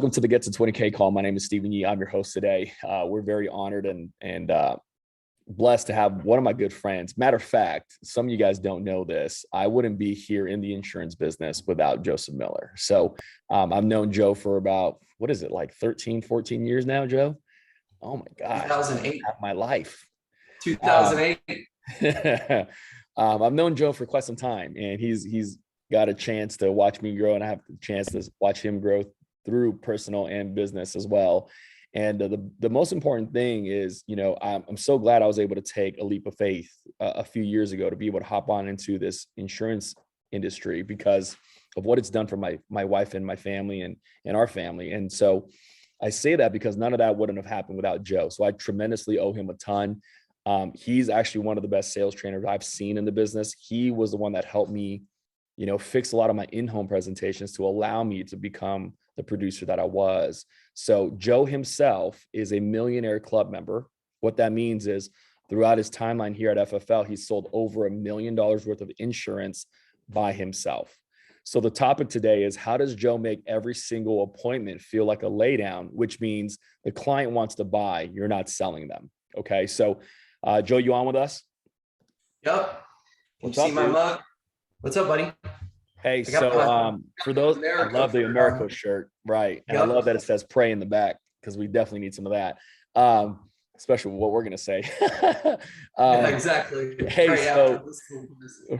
Welcome to the Get to 20K call. My name is Stephen Yee. I'm your host today. We're very honored and blessed to have one of my good friends. Matter of fact, some of you guys don't know this. I wouldn't be here in the insurance business without Joseph Miller. So I've known Joe for about, what is it, like 13, 14 years now, Joe? Oh my gosh. 2008. My life. 2008. I've known Joe for quite some time, and he's got a chance to watch me grow, and I have the chance to watch him grow through personal and business as well. And the most important thing is, I'm so glad I was able to take a leap of faith a few years ago to be able to hop on into this insurance industry because of what it's done for my wife and my family and our family. And so I say that because none of that wouldn't have happened without Joe. So I tremendously owe him a ton. He's actually one of the best sales trainers I've seen in the business. He was the one that helped me, fix a lot of my in-home presentations to allow me to become the producer that I was. So Joe himself is a Millionaire Club member. What that means is throughout his timeline here at FFL, he's sold over $1 million worth of insurance by himself. So the topic today is, how does Joe make every single appointment feel like a laydown, which means the client wants to buy, you're not selling them. Okay. So Joe, you on with us? Yep. Can you see my mug? What's up, buddy? Hey, so for those, I love the America shirt, right? And I love that it says "pray" in the back because we definitely need some of that, especially what we're gonna say. Yeah, exactly. Hey,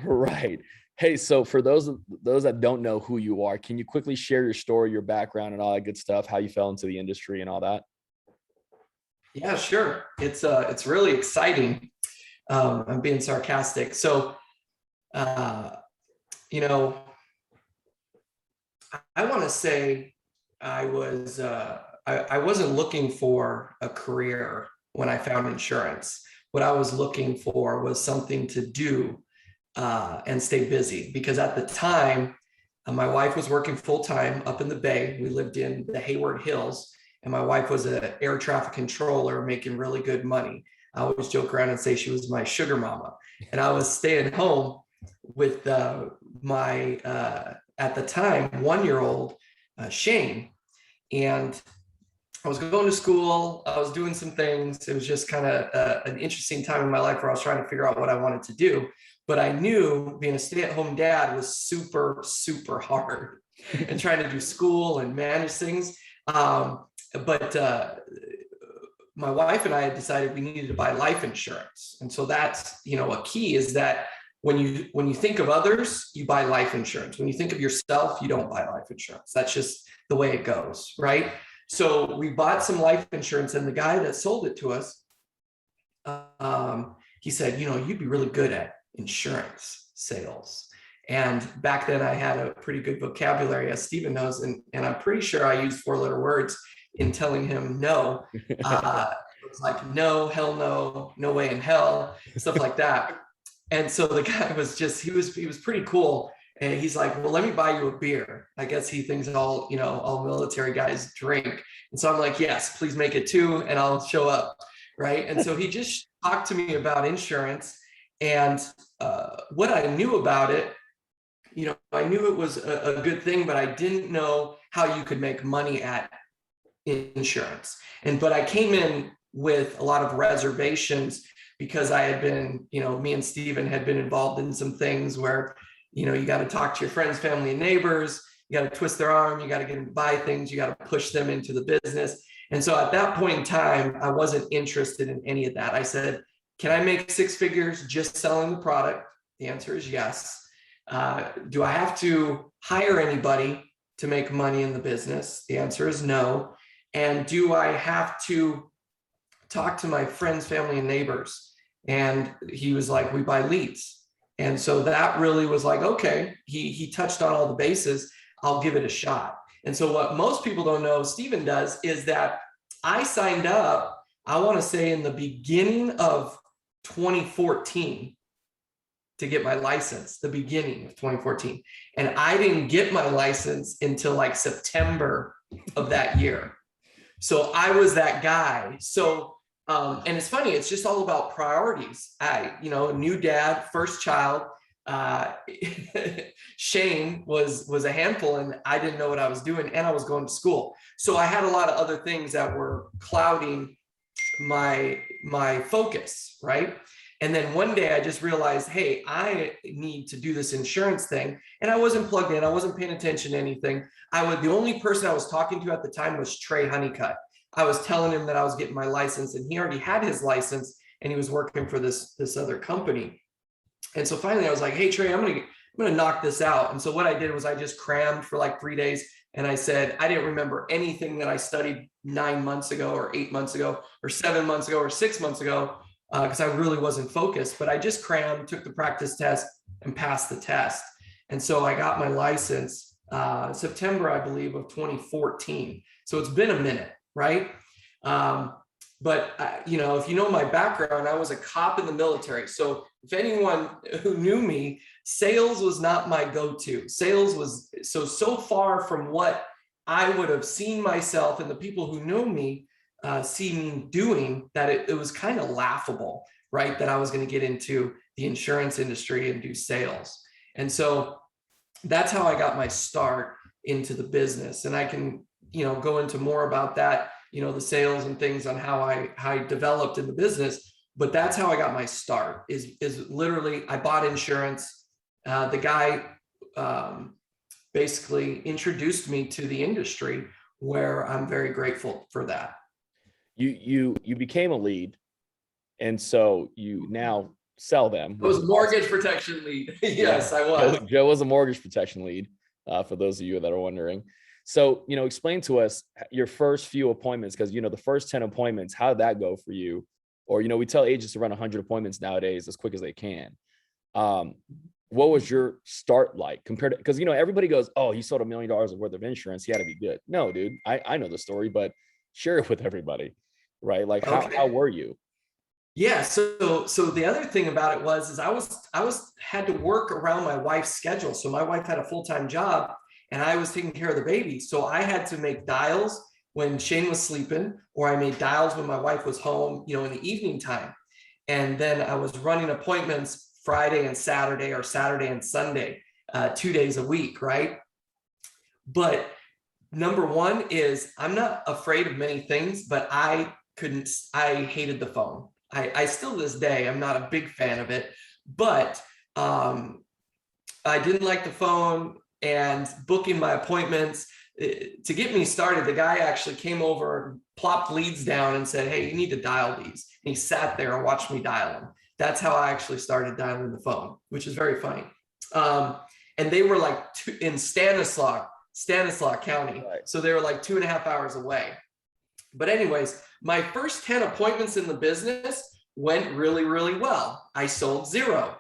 right. Hey, so for those that don't know who you are, can you quickly share your story, your background, and all that good stuff, how you fell into the industry and all that? Yeah, sure. It's really exciting. I'm being sarcastic. So, I want to say I wasn't looking for a career when I found insurance. What I was looking for was something to do and stay busy, because at the time, my wife was working full-time up in the Bay. We lived in the Hayward Hills, and my wife was an air traffic controller making really good money. I always joke around and say she was my sugar mama. And I was staying home with at the time, 1-year-old Shane. And I was going to school. I was doing some things. It was just kind of an interesting time in my life where I was trying to figure out what I wanted to do. But I knew being a stay-at-home dad was super, super hard and trying to do school and manage things. But my wife and I had decided we needed to buy life insurance. And so that's, a key is that when you think of others, you buy life insurance. When you think of yourself, you don't buy life insurance. That's just the way it goes, right? So we bought some life insurance, and the guy that sold it to us, he said, you'd be really good at insurance sales. And back then I had a pretty good vocabulary, as Stephen knows, and I'm pretty sure I used 4-letter words in telling him no. It was like, no, hell no, no way in hell, stuff like that. And so the guy was he was pretty cool. And he's like, well, let me buy you a beer. I guess he thinks all military guys drink. And so I'm like, yes, please make it 2 and I'll show up. Right. And so he just talked to me about insurance, and what I knew about it, I knew it was a good thing, but I didn't know how you could make money at insurance. But I came in with a lot of reservations because I had been, me and Stephen had been involved in some things where, you got to talk to your friends, family, and neighbors. You got to twist their arm. You got to get them to buy things. You got to push them into the business. And so at that point in time, I wasn't interested in any of that. I said, can I make 6 figures just selling the product? The answer is yes. Do I have to hire anybody to make money in the business? The answer is no. And do I have to talk to my friends, family, and neighbors? And he was like, we buy leads. And so that really was like, okay, he touched on all the bases. I'll give it a shot. And so what most people don't know, Stephen does, is that I signed up, I want to say in the beginning of 2014 to get my license, the beginning of 2014. And I didn't get my license until like September of that year. So I was that guy. So, and it's funny, it's just all about priorities. A new dad, first child, Shane was a handful, and I didn't know what I was doing, and I was going to school. So I had a lot of other things that were clouding my focus, right? And then one day I just realized, hey, I need to do this insurance thing. And I wasn't plugged in. I wasn't paying attention to anything. The only person I was talking to at the time was Trey Honeycutt. I was telling him that I was getting my license, and he already had his license, and he was working for this other company. And so finally I was like, hey, Trey, I'm gonna knock this out. And so what I did was I just crammed for like 3 days. And I said, I didn't remember anything that I studied 9 months ago or 8 months ago or 7 months ago or 6 months ago, because I really wasn't focused, but I just crammed, took the practice test, and passed the test. And so I got my license September, I believe, of 2014. So it's been a minute, right? But you know, if you know my background, I was a cop in the military. So if anyone who knew me, sales was not my go-to. Sales was so far from what I would have seen myself and the people who know me see me doing, that it was kind of laughable, right? That I was going to get into the insurance industry and do sales. And so that's how I got my start into the business. And I can, you know, go into more about that, you know, the sales and things on how I developed in the business. But that's how I got my start, is literally I bought insurance. The guy basically introduced me to the industry, where I'm very grateful for that. You became a lead, and so you now sell them. I was a mortgage protection lead. Yes, I was. Joe was a mortgage protection lead, for those of you that are wondering. So, you know, explain to us your first few appointments, because, you know, the first 10 appointments, how did that go for you? Or, you know, we tell agents to run 100 appointments nowadays as quick as they can. What was your start like compared to, because, you know, everybody goes, oh, he sold $1 million worth of insurance, he had to be good. No, dude, I know the story, but share it with everybody, right? Like, how were you? Yeah. So the other thing about it was I had to work around my wife's schedule. So my wife had a full-time job, and I was taking care of the baby. So I had to make dials when Shane was sleeping, or I made dials when my wife was home, you know, in the evening time. And then I was running appointments Friday and Saturday, or Saturday and Sunday, 2 days a week, right? But number one is I'm not afraid of many things, but I hated the phone. I still to this day, I'm not a big fan of it, but I didn't like the phone and booking my appointments. To get me started, the guy actually came over, plopped leads down and said, hey, you need to dial these. And he sat there and watched me dial them. That's how I actually started dialing the phone, which is very funny. And they were like in Stanislaus County. Right. So they were like 2.5 hours away. But anyways, my first 10 appointments in the business went really, really well. I sold 0.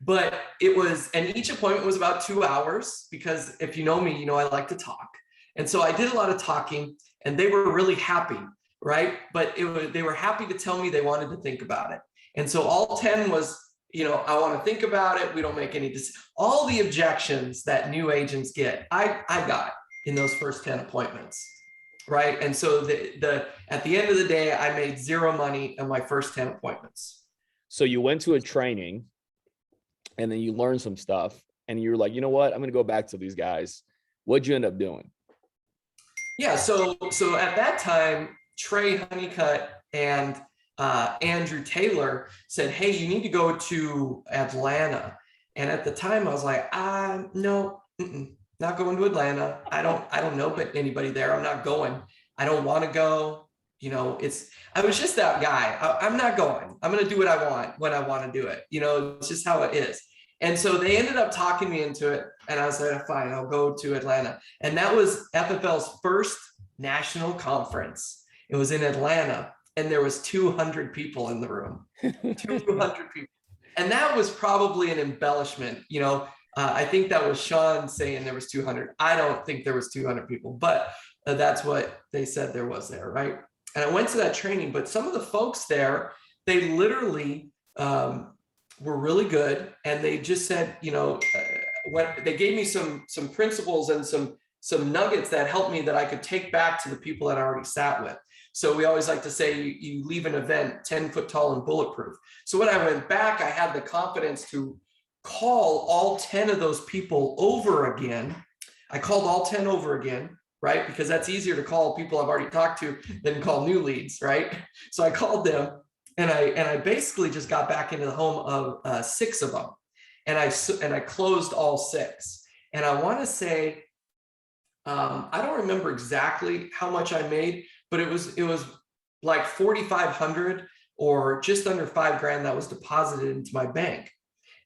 But it was, and each appointment was about 2 hours, because if you know me, you know, I like to talk. And so I did a lot of talking, and they were really happy, right? But they were happy to tell me they wanted to think about it. And so all 10 was, you know, I want to think about it. We don't make any decisions. All the objections that new agents get, I got in those first 10 appointments, right? And so at the end of the day, I made 0 money in my first 10 appointments. So you went to a training, and then you learned some stuff, and you were like, you know what, I'm going to go back to these guys. What'd you end up doing? Yeah. So at that time, Trey Honeycutt and Andrew Taylor said, hey, you need to go to Atlanta. And at the time I was like, no, not going to Atlanta. I don't know anybody there. I'm not going. I don't want to go. You know, I was just that guy. I'm not going. I'm going to do what I want when I want to do it. You know, it's just how it is. And so they ended up talking me into it. And I was like, fine, I'll go to Atlanta. And that was FFL's first national conference. It was in Atlanta, and there was 200 people in the room, 200 people. And that was probably an embellishment. You know, I think that was Sean saying there was 200. I don't think there was 200 people, but that's what they said there was there, right? And I went to that training, but some of the folks there, they literally were really good. And they just said, you know, they gave me some principles and some nuggets that helped me, that I could take back to the people that I already sat with. So we always like to say you leave an event 10 foot tall and bulletproof. So when I went back, I had the confidence to call all 10 of those people over again. I called all 10 over again, right? Because that's easier to call people I've already talked to than call new leads, right? So I called them, and I basically just got back into the home of 6 of them, and I closed all 6. And I want to say, I don't remember exactly how much I made, but it was like 4,500 or just under $5,000 that was deposited into my bank.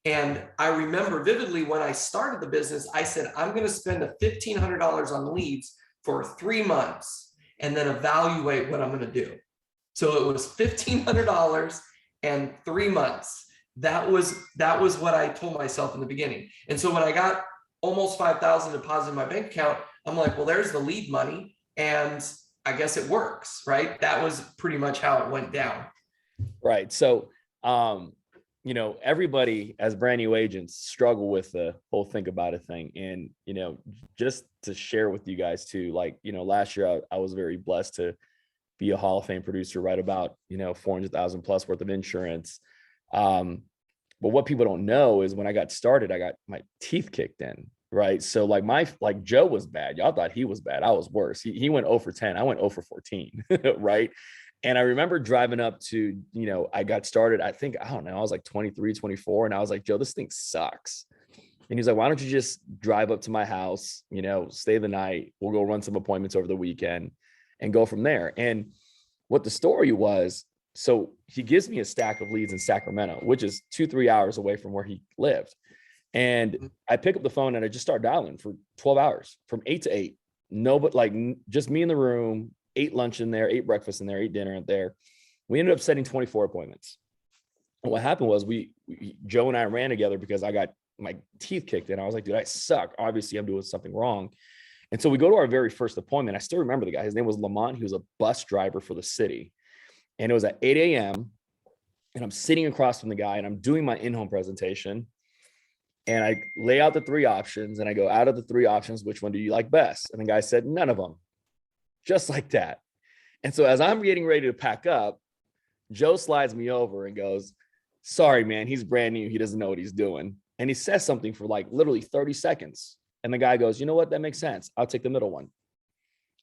And I remember vividly when I started the business, I said, I'm going to spend $1,500 on leads for 3 months and then evaluate what I'm going to do. So it was $1,500 and 3 months. That was what I told myself in the beginning. And so when I got almost 5,000 deposited in my bank account, I'm like, well, there's the lead money, and I guess it works, right? That was pretty much how it went down. Right. So, you know, everybody as brand new agents struggle with the whole think about it thing. And, you know, just to share with you guys too, like, you know, last year I was very blessed to be a Hall of Fame producer, write about, you know, 400,000 plus worth of insurance. But what people don't know is when I got started, I got my teeth kicked in. Right. So like Joe was bad. Y'all thought he was bad. I was worse. He went 0 for 10. I went 0 for 14. Right. And I remember driving up to, you know, I got started, I think, I don't know, I was like 23, 24. And I was like, Joe, this thing sucks. And he's like, why don't you just drive up to my house, you know, stay the night. We'll go run some appointments over the weekend and go from there. And what the story was, so he gives me a stack of leads in Sacramento, which is 2-3 hours away from where he lived. And I pick up the phone and I just start dialing for 12 hours from 8 to 8. No, but like just me in the room, 8 lunch in there, 8 breakfast in there, 8 dinner in there. We ended up setting 24 appointments. And what happened was Joe and I ran together because I got my teeth kicked in. I was like, dude, I suck. Obviously I'm doing something wrong. And so we go to our very first appointment. I still remember the guy. His name was Lamont. He was a bus driver for the city. And it was at 8 a.m. And I'm sitting across from the guy and I'm doing my in-home presentation. And I lay out the 3 options and I go, out of the 3 options, which one do you like best? And the guy said, none of them. Just like that. And so as I'm getting ready to pack up, Joe slides me over and goes, sorry, man, he's brand new. He doesn't know what he's doing. And he says something for like literally 30 seconds. And the guy goes, you know what? That makes sense. I'll take the middle one.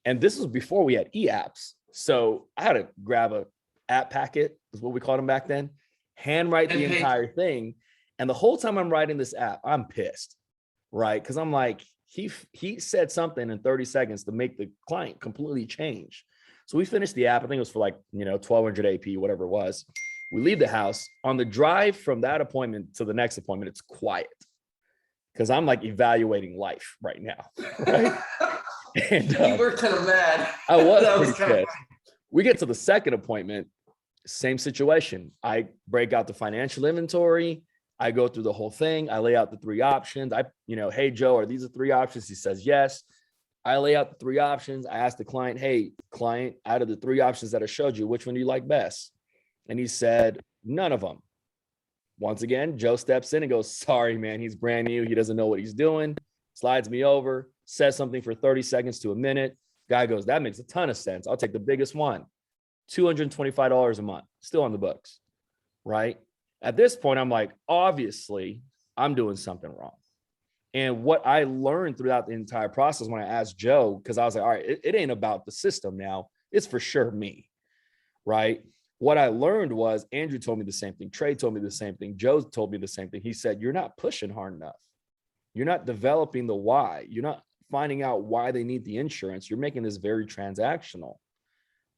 And this was before we had e-apps. So I had to grab a app packet, is what we called them back then, handwrite the entire thing. And the whole time I'm writing this app, I'm pissed, right? Because I'm like, he said something in 30 seconds to make the client completely change. So we finished the app. I think it was for like, you know, 1,200 AP, whatever it was. We leave the house. On the drive from that appointment to the next appointment, it's quiet because I'm like evaluating life right now, right? And you were kind of mad. I was pretty pissed. We get to the second appointment, same situation. I break out the financial inventory. I go through the whole thing. I lay out the 3 options. Hey, Joe, are these the 3 options? He says, yes. I lay out the 3 options. I ask the client, hey, client, out of the 3 options that I showed you, which one do you like best? And he said, none of them. Once again, Joe steps in and goes, sorry, man, he's brand new. He doesn't know what he's doing. Slides me over, says something for 30 seconds to a minute. Guy goes, that makes a ton of sense. I'll take the biggest one. $225 a month, still on the books, right? At this point, I'm like, obviously, I'm doing something wrong. And what I learned throughout the entire process when I asked Joe, because I was like, all right, it ain't about the system now. It's for sure me, right? What I learned was Andrew told me the same thing. Trey told me the same thing. Joe told me the same thing. He said, you're not pushing hard enough. You're not developing the why. You're not finding out why they need the insurance. You're making this very transactional,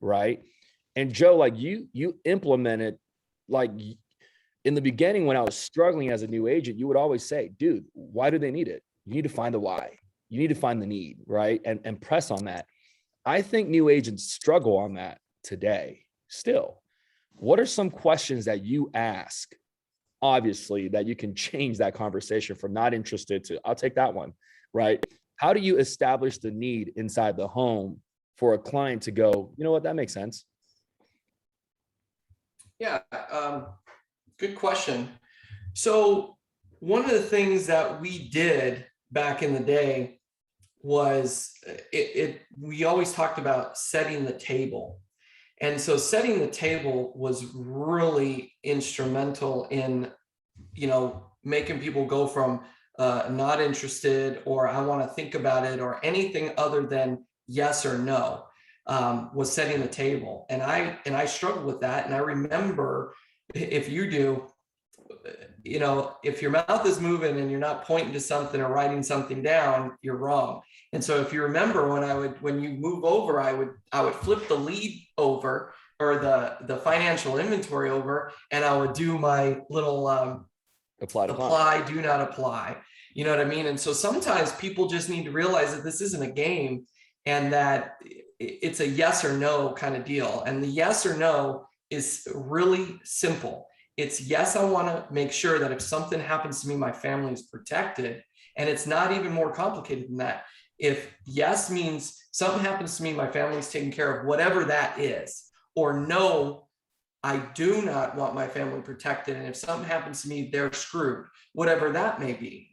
right? And Joe, like you implemented, like in the beginning when I was struggling as a new agent, you would always say, dude, why do they need it? You need to find the why. You need to find the need, right? And press on that. I think new agents struggle on that today still. What are some questions that you ask, obviously, that you can change that conversation from not interested to, I'll take that one, right? How do you establish the need inside the home for a client to go, you know what, that makes sense? Yeah, good question. So one of the things that we did back in the day was we always talked about setting the table. And so setting the table was really instrumental in, making people go from not interested, or I want to think about it, or anything other than yes or no, was setting the table. And I struggled with that. And I remember, if you do, if your mouth is moving and you're not pointing to something or writing something down, you're wrong. And so if you remember, when you move over, I would flip the lead over, or the financial inventory over, and I would do my little apply, do not apply. You know what I mean? And so sometimes people just need to realize that this isn't a game, and that it's a yes or no kind of deal. And the yes or no is really simple. It's yes, I want to make sure that if something happens to me, my family is protected. And it's not even more complicated than that. If yes means something happens to me, my family's taken care of, whatever that is, or no, I do not want my family protected, and if something happens to me, they're screwed, whatever that may be,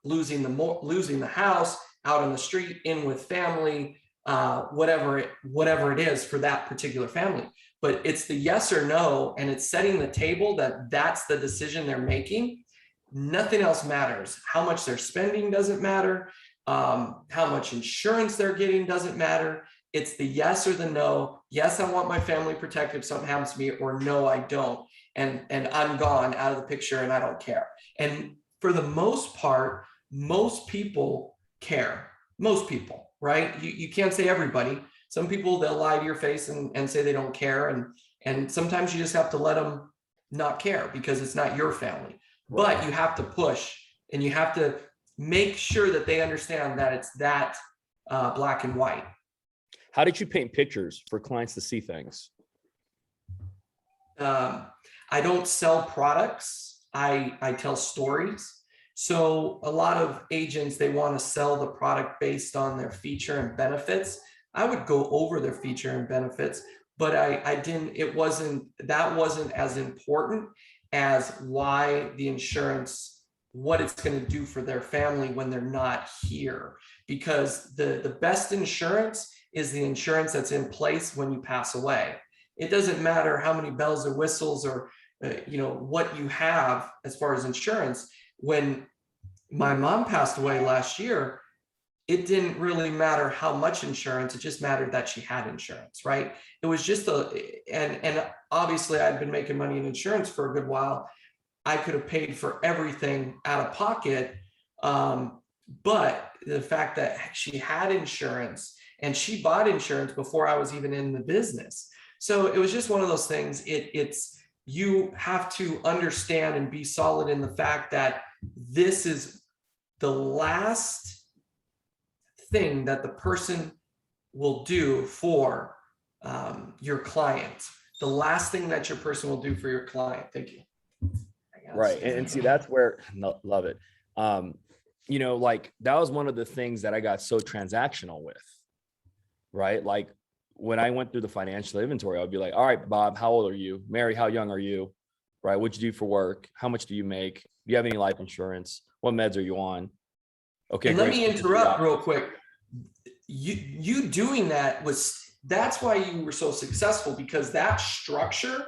losing the house, out on the street, in with family, whatever it is for that particular family. But it's the yes or no, and it's setting the table that that's the decision they're making. Nothing else matters. How much they're spending doesn't matter. How much insurance they're getting doesn't matter. It's the yes or the no. Yes, I want my family protected if something happens to me, or no, I don't. And I'm gone out of the picture and I don't care. And for the most part, most people care. Most people, right? You can't say everybody. Some people, they'll lie to your face and say they don't care. And sometimes you just have to let them not care, because it's not your family. Right. But you have to push, and you have to make sure that they understand that it's that black and white. How did you paint pictures for clients to see things? I don't sell products. I tell stories. So a lot of agents, they want to sell the product based on their feature and benefits. I would go over their feature and benefits, but that wasn't as important as why the insurance, what it's going to do for their family when they're not here. Because the best insurance is the insurance that's in place when you pass away. It doesn't matter how many bells or whistles or what you have as far as insurance. When my mom passed away last year, it didn't really matter how much insurance, it just mattered that she had insurance, right? It was just and obviously I'd been making money in insurance for a good while. I could have paid for everything out of pocket. But the fact that she had insurance, and she bought insurance before I was even in the business. So it was just one of those things. It's you have to understand and be solid in the fact that this is the last thing that the person will do for your client. The last thing that your person will do for your client. Thank you. Right. And see, that's where, love it. Like that was one of the things that I got so transactional with, right? Like when I went through the financial inventory, I would be like, all right, Bob, how old are you? Mary, how young are you? Right? What'd you do for work? How much do you make? Do you have any life insurance? What meds are you on? Okay. And let me interrupt real quick. You doing that's why you were so successful, because that structure,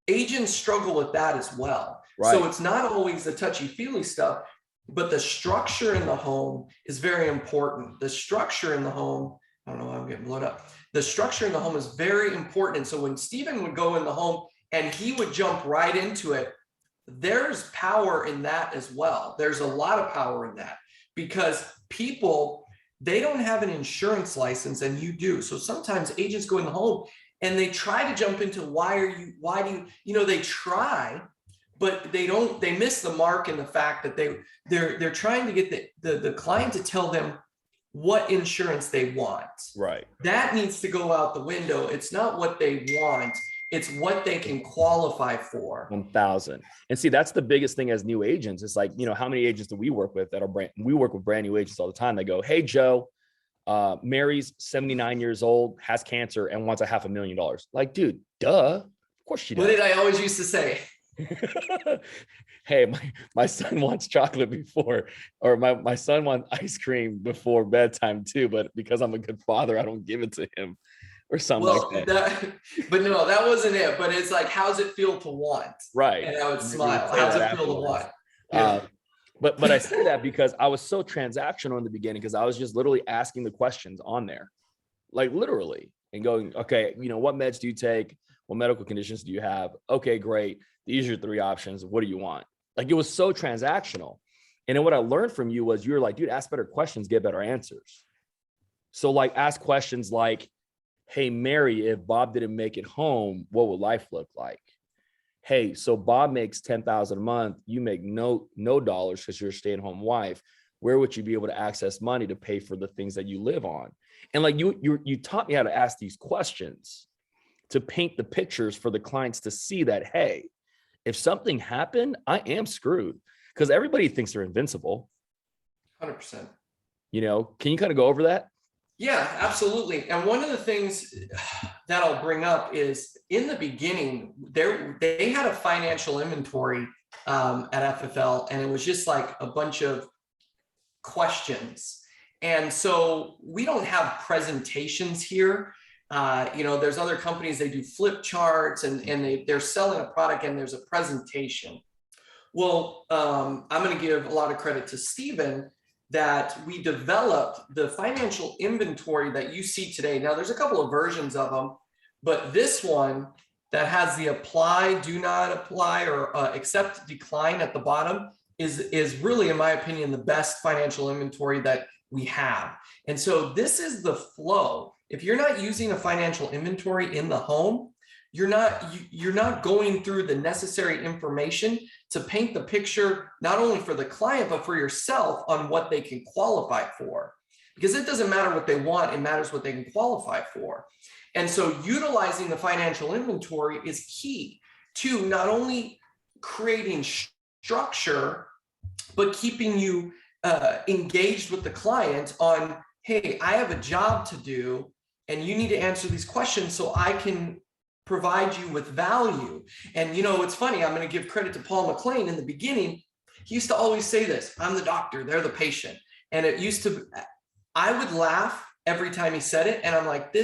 agents struggle with that as well. Right. So it's not always the touchy-feely stuff, but the structure in the home is very important. The structure in the home, I don't know why I'm getting blown up. The structure in the home is very important. And so when Stephen would go in the home and he would jump right into it, there's power in that as well. There's a lot of power in that, because people, they don't have an insurance license and you do. So sometimes agents go in the home and they try to jump into they try, but they miss the mark in the fact that they're trying to get the client to tell them what insurance they want. Right. That needs to go out the window. It's not what they want. It's what they can qualify for. 1,000. And see, that's the biggest thing as new agents. It's like, how many agents do we work with that are we work with brand new agents all the time. They go, hey, Joe, Mary's 79 years old, has cancer and wants $500,000. Like, dude, duh. Of course she does. What did I always used to say? Hey, my son wants chocolate before, or my son wants ice cream before bedtime too. But because I'm a good father, I don't give it to him. or something Well, like that. but no, that wasn't it. But it's like, how's it feel to want? Right. And I would You smile. say How's that it feel to afterwards. want? Yeah. But I say that because I was so transactional in the beginning, because I was just literally asking the questions on there, like literally, and going, okay, what meds do you take? What medical conditions do you have? Okay, great. These are your 3 options. What do you want? Like, it was so transactional. And then what I learned from you was, you were like, dude, ask better questions, get better answers. So like, ask questions like, hey, Mary, if Bob didn't make it home, what would life look like? Hey, so Bob makes $10,000 a month. You make no dollars because you're a stay-at-home wife. Where would you be able to access money to pay for the things that you live on? And like, you taught me how to ask these questions to paint the pictures for the clients to see that, hey, if something happened, I am screwed, because everybody thinks they're invincible. 100%. Can you kind of go over that? Yeah, absolutely. And one of the things that I'll bring up is, in the beginning, they had a financial inventory at FFL, and it was just like a bunch of questions. And so we don't have presentations here. There's other companies, they do flip charts, and they're selling a product and there's a presentation. Well, I'm going to give a lot of credit to Stephen that we developed the financial inventory that you see today. Now, there's a couple of versions of them, but this one that has the apply, do not apply, or accept, decline at the bottom is really, in my opinion, the best financial inventory that we have. And so this is the flow. If you're not using a financial inventory in the home, you're not going through the necessary information to paint the picture, not only for the client, but for yourself, on what they can qualify for. Because it doesn't matter what they want, it matters what they can qualify for. And so utilizing the financial inventory is key to not only creating structure, but keeping you engaged with the client on, hey, I have a job to do, and you need to answer these questions so I can provide you with value. And it's funny, I'm going to give credit to Paul McLean. In the beginning, he used to always say this: I'm the doctor, they're the patient. And I would laugh every time he said it. And I'm like,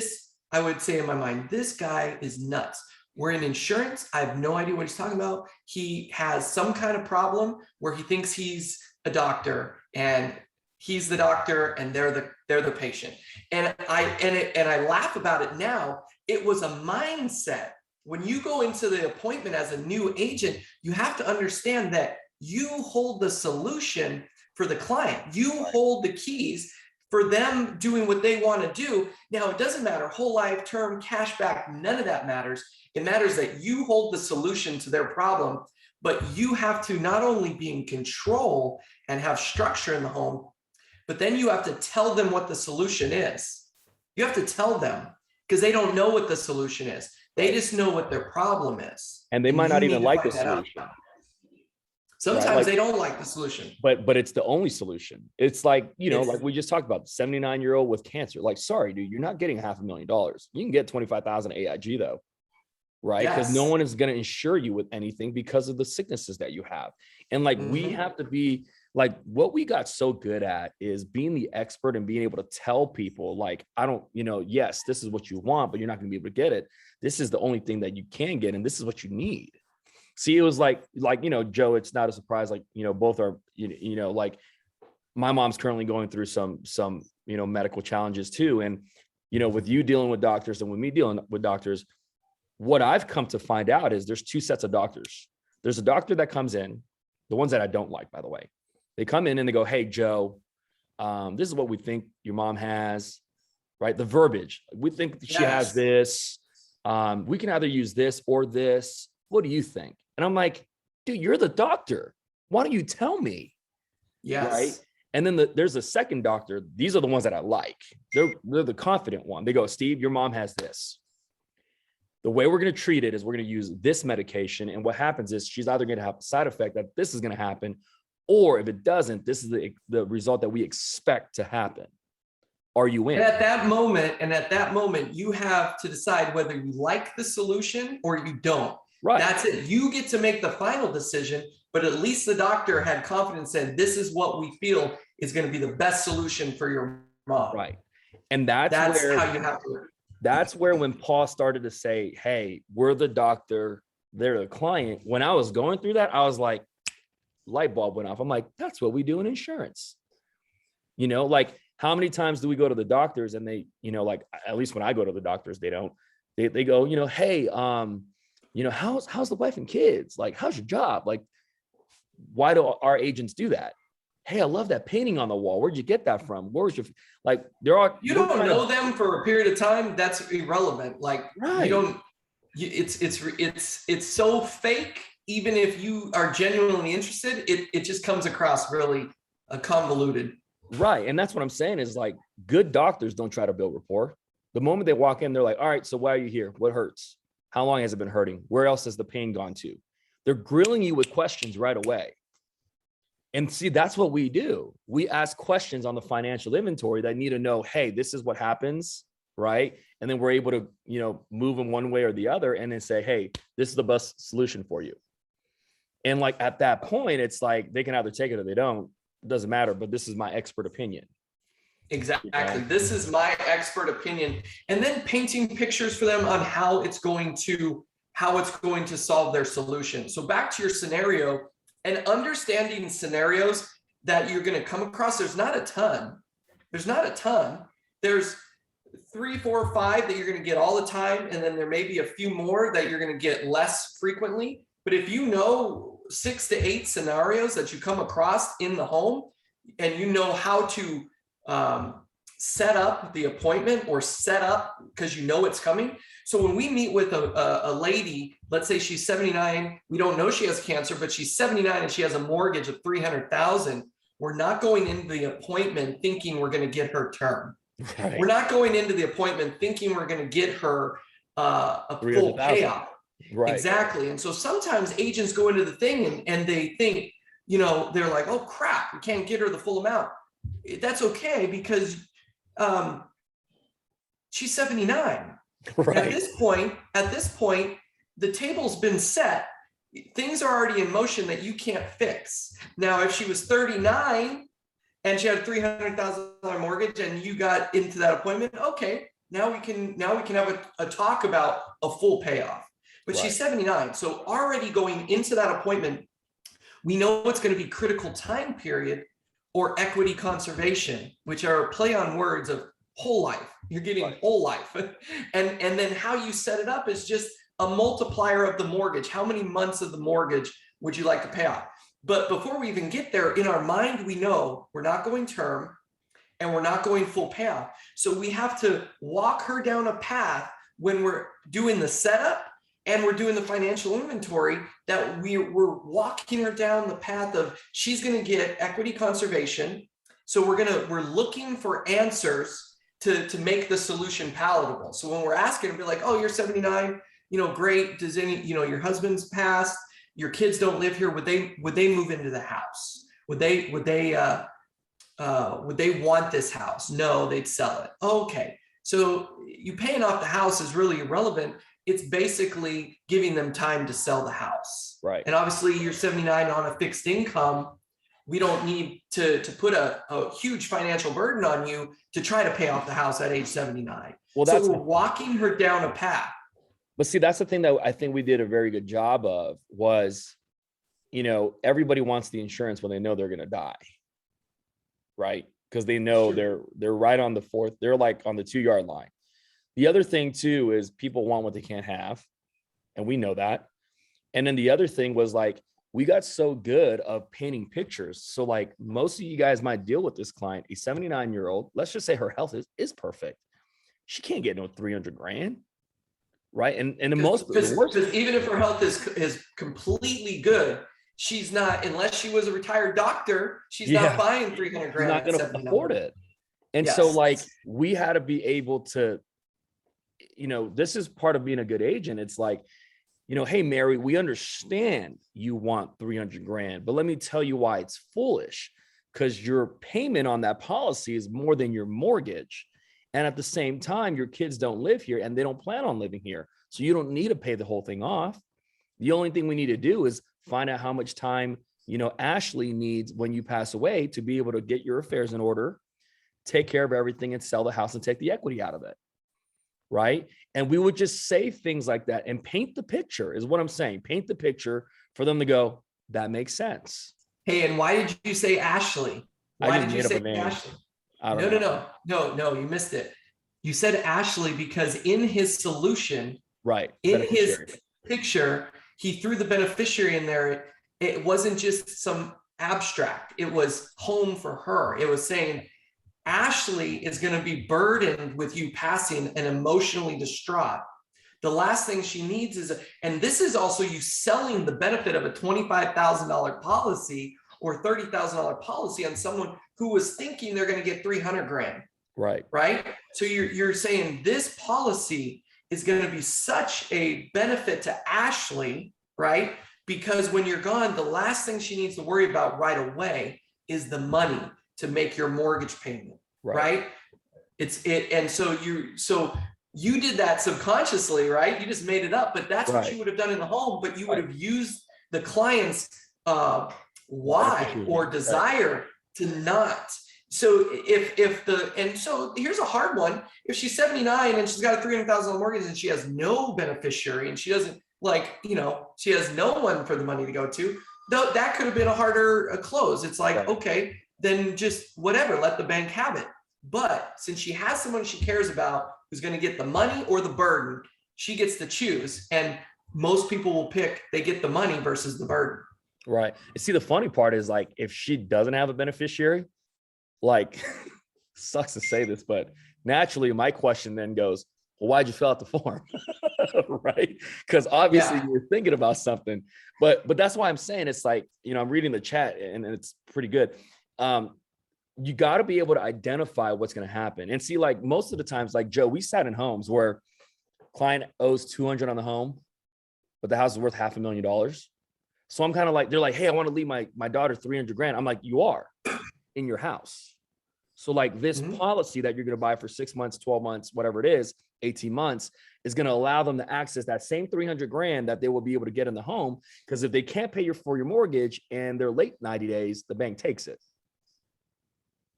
I would say in my mind, this guy is nuts. We're in insurance. I have no idea what he's talking about. He has some kind of problem where he thinks he's a doctor, and he's the doctor and they're the patient. And I laugh about it now. It was a mindset. When you go into the appointment as a new agent, you have to understand that you hold the solution for the client. You hold the keys for them doing what they want to do. Now, it doesn't matter whole life, term, cashback, none of that matters. It matters that you hold the solution to their problem, but you have to not only be in control and have structure in the home, but then you have to tell them what the solution is. You have to tell them, because they don't know what the solution is. They just know what their problem is. And they might not even like the solution. Sometimes they don't like the solution. But it's the only solution. It's like, like we just talked about, 79-year-old with cancer. Like, sorry, dude, you're not getting $500,000. You can get 25,000 AIG though, right? Because no one is going to insure you with anything because of the sicknesses that you have. And like, we have to be like, what we got so good at is being the expert and being able to tell people, like, I don't, yes, this is what you want, but you're not going to be able to get it. This is the only thing that you can get, and this is what you need. See, it was like, Joe, it's not a surprise. Like, both are, like, my mom's currently going through some, medical challenges too. And, with you dealing with doctors and with me dealing with doctors, what I've come to find out is there's 2 sets of doctors. There's a doctor that comes in, the ones that I don't like, by the way. They come in and they go, hey, Joe, this is what we think your mom has, right? The verbiage. We think she has this. We can either use this or this. What do you think? And I'm like, dude, you're the doctor. Why don't you tell me? Yes. Right. And then there's a second doctor. These are the ones that I like. They're the confident one. They go, Steve, your mom has this. The way we're going to treat it is we're going to use this medication. And what happens is she's either going to have a side effect that this is going to happen, or if it doesn't, this is the result that we expect to happen. Are you in? And at that moment, you have to decide whether you like the solution or you don't. Right. That's it. You get to make the final decision, but at least the doctor had confidence in, this is what we feel is going to be the best solution for your mom. Right. And that's how where, you have to. That's where when Paul started to say, hey, we're the doctor, they're the client. When I was going through that, I was like, light bulb went off. I'm like, that's what we do in insurance. Like how many times do we go to the doctors and they, like, at least when I go to the doctors, they don't, they go, hey, how's the wife and kids? Like, how's your job? Like, why do our agents do that? Hey, I love that painting on the wall. Where'd you get that from? Where's your, like, you don't know them for a period of time. That's irrelevant. Like, right. You don't, it's so fake. Even if you are genuinely interested, it just comes across really convoluted. Right. And that's what I'm saying is like good doctors don't try to build rapport. The moment they walk in, they're like, all right, so why are you here? What hurts? How long has it been hurting? Where else has the pain gone to? They're grilling you with questions right away. And see, that's what we do. We ask questions on the financial inventory that need to know, hey, this is what happens, right? And then we're able to, move them one way or the other and then say, hey, this is the best solution for you. And like at that point, it's like they can either take it or they don't. It doesn't matter, but this is my expert opinion. Exactly. This is my expert opinion. And then painting pictures for them on how it's going to solve their solution. So back to your scenario and understanding scenarios that you're going to come across. There's not a ton. There's 3, 4, 5 that you're going to get all the time. And then there may be a few more that you're going to get less frequently. But if you know 6 to 8 scenarios that you come across in the home and you know how to set up the appointment or set up because you know it's coming. So when we meet with a lady, let's say she's 79, we don't know she has cancer, but she's 79 and she has a mortgage of $300,000. We're not going into the appointment thinking we're going to get her term. Right. We're not going into the appointment thinking we're going to get her a full payout. Right. Exactly. And so sometimes agents go into the thing and they think, they're like, oh crap, we can't get her the full amount. That's okay because she's 79. Right. At this point, the table's been set. Things are already in motion that you can't fix. Now, if she was 39 and she had a $300,000 mortgage and you got into that appointment, okay, now we can have a talk about a full payoff. But right. She's 79. So already going into that appointment, we know it's going to be critical time period or equity conservation, which are a play on words of whole life. You're getting right. Whole life. And then how you set it up is just a multiplier of the mortgage. How many months of the mortgage would you like to pay off? But before we even get there, in our mind, we know we're not going term and we're not going full payoff. So we have to walk her down a path when we're doing the setup and we're doing the financial inventory that we're walking her down the path of she's going to get equity conservation. So we're looking for answers to make the solution palatable. So when we're asking, we're like, oh, you're 79, great. Does your husband's passed, your kids don't live here. Would they move into the house? Would they want this house? No, they'd sell it. Okay. So you paying off the house is really irrelevant. It's basically giving them time to sell the house. Right. And obviously you're 79 on a fixed income. We don't need to put a huge financial burden on you to try to pay off the house at age 79. Well, so we're walking her down a path. But see, that's the thing that I think we did a very good job of was, everybody wants the insurance when they know they're going to die. Right. Because they know sure. they're right on the 4th. They're like on the 2-yard line. The other thing too, is people want what they can't have. And we know that. And then the other thing was like, we got so good of painting pictures. So like most of you guys might deal with this client, a 79-year-old, let's just say her health is perfect. She can't get no $300,000. Right. And the most, because even if her health is completely good, she's not, unless she was a retired doctor, she's not buying $300,000. She's not going to afford it. And yes. So like, we had to be able to, this is part of being a good agent. It's like, hey, Mary, we understand you want $300,000, but let me tell you why it's foolish, because your payment on that policy is more than your mortgage. And at the same time, your kids don't live here and they don't plan on living here. So you don't need to pay the whole thing off. The only thing we need to do is find out how much time, Ashley needs when you pass away to be able to get your affairs in order, take care of everything and sell the house and take the equity out of it. right? And we would just say things like that and paint the picture is what I'm saying. Paint the picture for them to go, that makes sense. Hey, and why did you say Ashley? I Why just did you made up say a name. Ashley? I don't know. No, you missed it. You said Ashley because in his solution, Right. in his picture, he threw the beneficiary in there. It wasn't just some abstract. It was home for her. It was saying, Ashley is going to be burdened with you passing and emotionally distraught. The last thing she needs is, and this is also you selling the benefit of a $25,000 policy or $30,000 policy on someone who was thinking they're going to get 300 grand. Right. Right. So you're saying this policy is going to be such a benefit to Ashley, right? Because when you're gone, the last thing she needs to worry about right away is the money to make your mortgage payment, right? And so you did that subconsciously, right? You just made it up, but that's what you would have done in the home, but you would have used the client's why or desire to not. So so here's a hard one. If she's 79 and she's got a $300,000 mortgage and she has no beneficiary and she doesn't she has no one for the money to go to, though that could have been a harder close. It's like, okay, then just whatever, let the bank have it. But since she has someone she cares about who's going to get the money or the burden, she gets to choose. And most people will pick, they get the money versus the burden. Right. And see, the funny part is like, if she doesn't have a beneficiary, like, sucks to say this, but naturally my question then goes, well, why'd you fill out the form? Right. Because obviously you're thinking about something, but that's why I'm saying it's like, I'm reading the chat and it's pretty good. You got to be able to identify what's going to happen and see, like most of the times, like Joe, we sat in homes where client owes 200 on the home, but the house is worth $500,000. So I'm kind of like, they're like, hey, I want to leave my daughter 300 grand. I'm like, you are in your house. So like this policy that you're going to buy for 6 months, 12 months, whatever it is, 18 months is going to allow them to access that same 300 grand that they will be able to get in the home. Because if they can't pay for your mortgage and they're late 90 days, the bank takes it.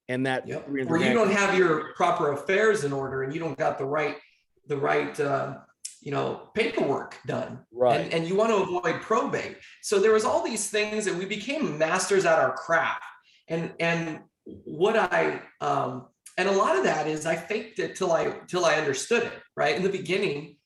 And that or you don't have your proper affairs in order and you don't got the right paperwork done. Right. And you want to avoid probate. So there was all these things and we became masters at our craft. And what and a lot of that is I faked it till I understood it, right? In the beginning,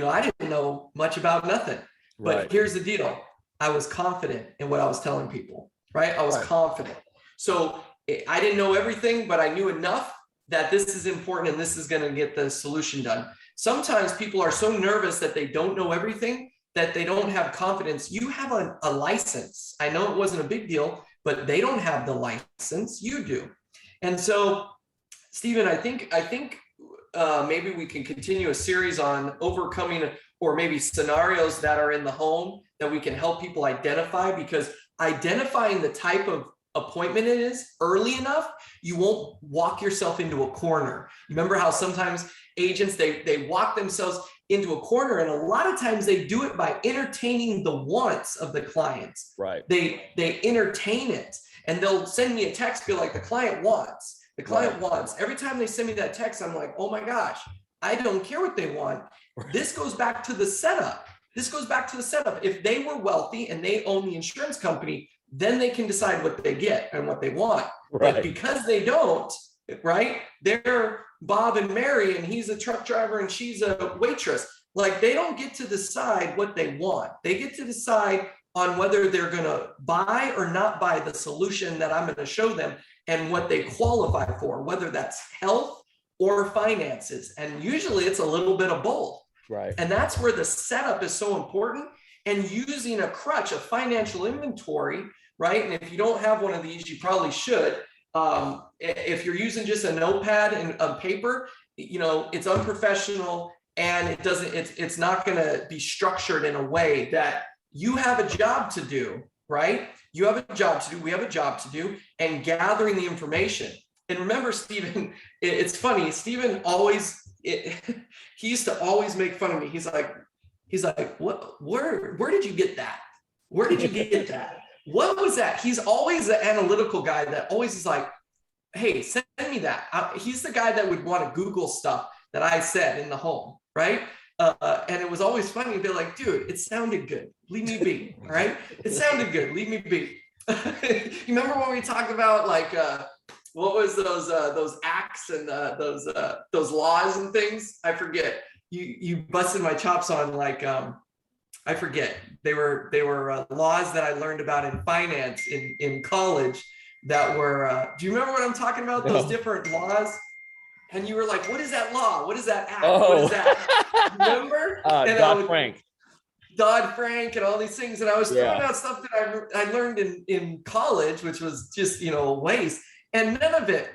I didn't know much about nothing, but here's the deal. I was confident in what I was telling people, right? I was confident. So I didn't know everything, but I knew enough that this is important and this is going to get the solution done. Sometimes people are so nervous that they don't know everything, that they don't have confidence. You have a license. I know it wasn't a big deal, but they don't have the license. You do. And so, Stephen, I think maybe we can continue a series on overcoming or maybe scenarios that are in the home that we can help people identify, because identifying the type of appointment it is early enough, you won't walk yourself into a corner. Remember how sometimes agents, they walk themselves into a corner, and a lot of times they do it by entertaining the wants of the clients. Right. They entertain it, and they'll send me a text, be like, the client wants. The client wants. Every time they send me that text, I'm like, oh my gosh, I don't care what they want. This goes back to the setup. If they were wealthy and they own the insurance company, then they can decide what they get and what they want. Right. But because they don't, right? They're Bob and Mary, and he's a truck driver and she's a waitress. Like, they don't get to decide what they want. They get to decide on whether they're going to buy or not buy the solution that I'm going to show them and what they qualify for, whether that's health or finances. And usually it's a little bit of both. Right. And that's where the setup is so important. And using a crutch, a financial inventory, right? And if you don't have one of these, you probably should. If you're using just a notepad and a paper, it's unprofessional, and it's not going to be structured in a way that you have a job to do, right? You have a job to do. We have a job to do, and gathering the information. And remember, Stephen, it's funny. Stephen he used to always make fun of me. He's like, where did you get that? Where did you get that? What was that? He's always the analytical guy that always is like, hey, send me that. He's the guy that would want to Google stuff that I said in the home. right? And it was alwawas funny to be like, dude, it sounded good. Leave me be, right? It sounded good. Leave me be. You remember when we talked about like, what was those acts and those laws and things? I forget. You busted my chops on like, I forget. They were laws that I learned about in finance in college that were, do you remember what I'm talking about? No. Those different laws? And you were like, what is that law? What is that act? Oh. What is that? Remember? Dodd-Frank. Dodd-Frank and all these things. And I was throwing Yeah. out stuff that I learned in college, which was just, waste. And none of it,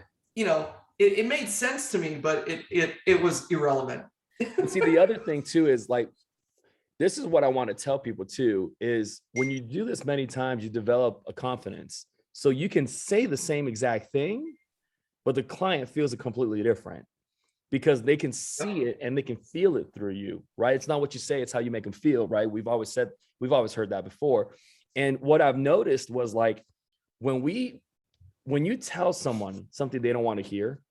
it made sense to me, but it was irrelevant. And see, the other thing too is like, this is what I want to tell people too, is when you do this many times, you develop a confidence. So you can say the same exact thing, but the client feels it completely different because they can see it and they can feel it through you, right? It's not what you say, it's how you make them feel, right? We've always heard that before. And what I've noticed was like, when you tell someone something they don't want to hear,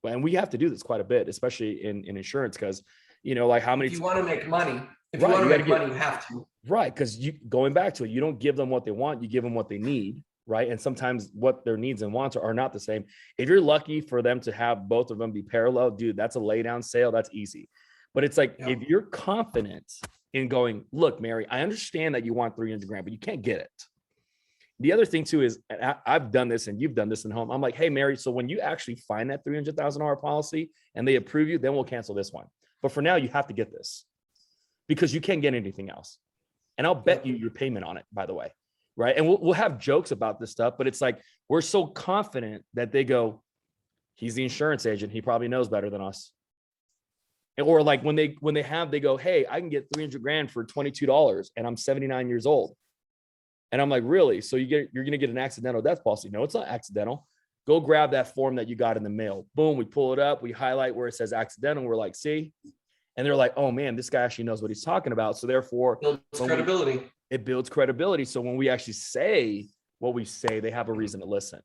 and we have to do this quite a bit, especially in insurance, because, like how many— If you want to make money, you have to. Right, because going back to it, you don't give them what they want, you give them what they need, right? And sometimes what their needs and wants are not the same. If you're lucky for them to have both of them be parallel, dude, that's a lay down sale. That's easy. But it's like, if you're confident in going, look, Mary, I understand that you want 300 grand, but you can't get it. The other thing too is, and I've done this and you've done this in home. I'm like, hey, Mary, so when you actually find that $300,000 policy and they approve you, then we'll cancel this one. But for now, you have to get this because you can't get anything else. And I'll bet you your payment on it, by the way. Right. And we'll have jokes about this stuff, but it's like, we're so confident that they go, he's the insurance agent. He probably knows better than us. Or like when they go, hey, I can get 300 grand for $22 and I'm 79 years old. And I'm like, really? So you're going to get an accidental death policy? No, it's not accidental. Go grab that form that you got in the mail. Boom. We pull it up. We highlight where it says accidental. We're like, see? And they're like, oh man, this guy actually knows what he's talking about. So therefore, builds credibility. It builds credibility. So when we actually say what we say, they have a reason to listen.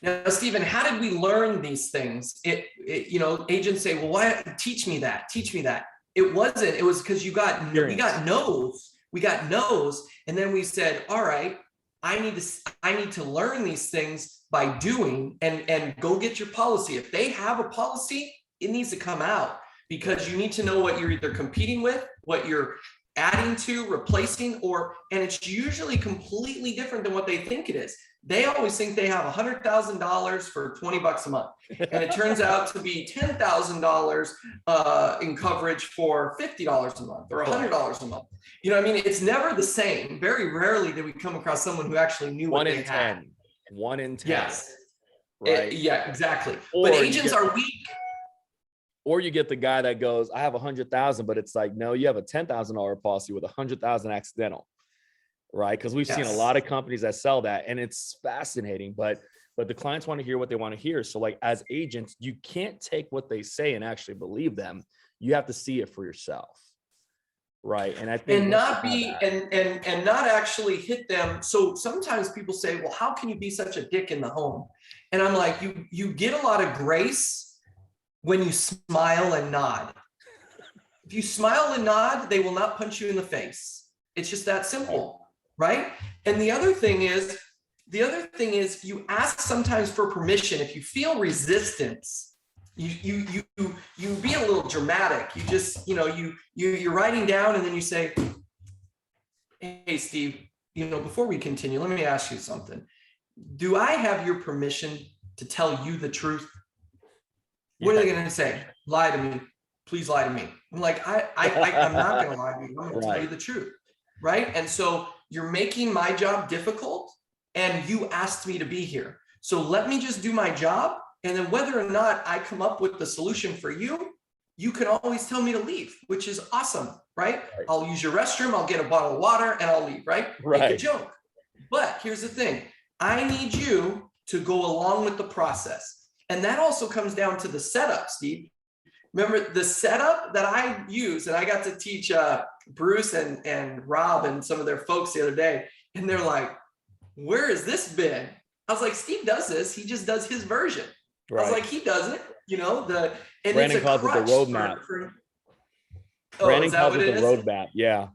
Now, Stephen, how did we learn these things? Agents say, well, why teach me that? Teach me that. It wasn't. It was because we got no's. We got no's. And then we said, all right, I need to learn these things by doing and go get your policy. If they have a policy, it needs to come out because you need to know what you're either competing with, what you're adding to, replacing, and it's usually completely different than what they think it is. They always think they have $100,000 for $20 a month. And it turns out to be $10,000 in coverage for $50 a month or $100 a month. You know what I mean? It's never the same. Very rarely do we come across someone who actually knew what they had. 1 in 10. Yes. Right. Yeah, exactly. Or but agents are weak. Or you get the guy that goes, I have 100,000, but it's like, no, you have a $10,000 policy with 100,000 accidental. Right. Because we've seen a lot of companies that sell that and it's fascinating, but the clients want to hear what they want to hear. So like as agents, you can't take what they say and actually believe them. You have to see it for yourself. Right. And I think and not actually hit them. So sometimes people say, well, how can you be such a dick in the home? And I'm like, you get a lot of grace when you smile and nod. If you smile and nod, they will not punch you in the face. It's just that simple. Right. And the other thing is you ask sometimes for permission. If you feel resistance, you be a little dramatic. You just, you're writing down and then you say, hey, Steve, before we continue, let me ask you something. Do I have your permission to tell you the truth? What are they going to say? Lie to me. Please lie to me. I'm like, I'm not going to lie to you. I'm going to tell you the truth. Right. And so you're making my job difficult and you asked me to be here. So let me just do my job. And then whether or not I come up with the solution for you, you can always tell me to leave, which is awesome. Right. I'll use your restroom. I'll get a bottle of water and I'll leave. Right. Make a joke. But here's the thing. I need you to go along with the process. And that also comes down to the setup, Steve. Remember the setup that I use, and I got to teach Bruce and Rob and some of their folks the other day, and they're like, where has this been? I was like, Steve does this. He just does his version. Right. I was like, he does it, and Brandon it's a calls it the roadmap. Oh, is Branding that comes what with it a is? roadmap. Yeah,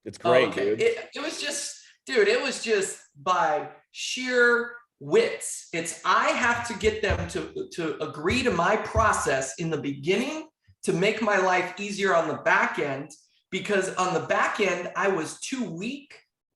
it's Oh, great, okay. dude. It was just, dude, it was just by sheer wits. It's I have to get them to agree to my process in the beginning to make my life easier on the back end, because on the back end, I was too weak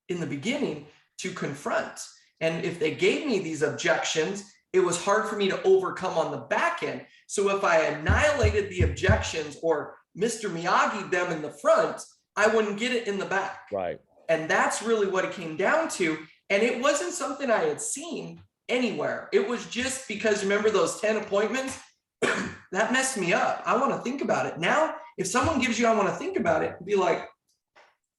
in the beginning to confront. And if they gave me these objections, it was hard for me to overcome on the back end. So if I annihilated the objections or Mr. Miyagi them in the front, I wouldn't get it in the back. Right. And that's really what it came down to. And it wasn't something I had seen anywhere. It was just because, remember those 10 appointments? That messed me up. I want to think about it. Now, if someone gives you, I want to think about it, be like,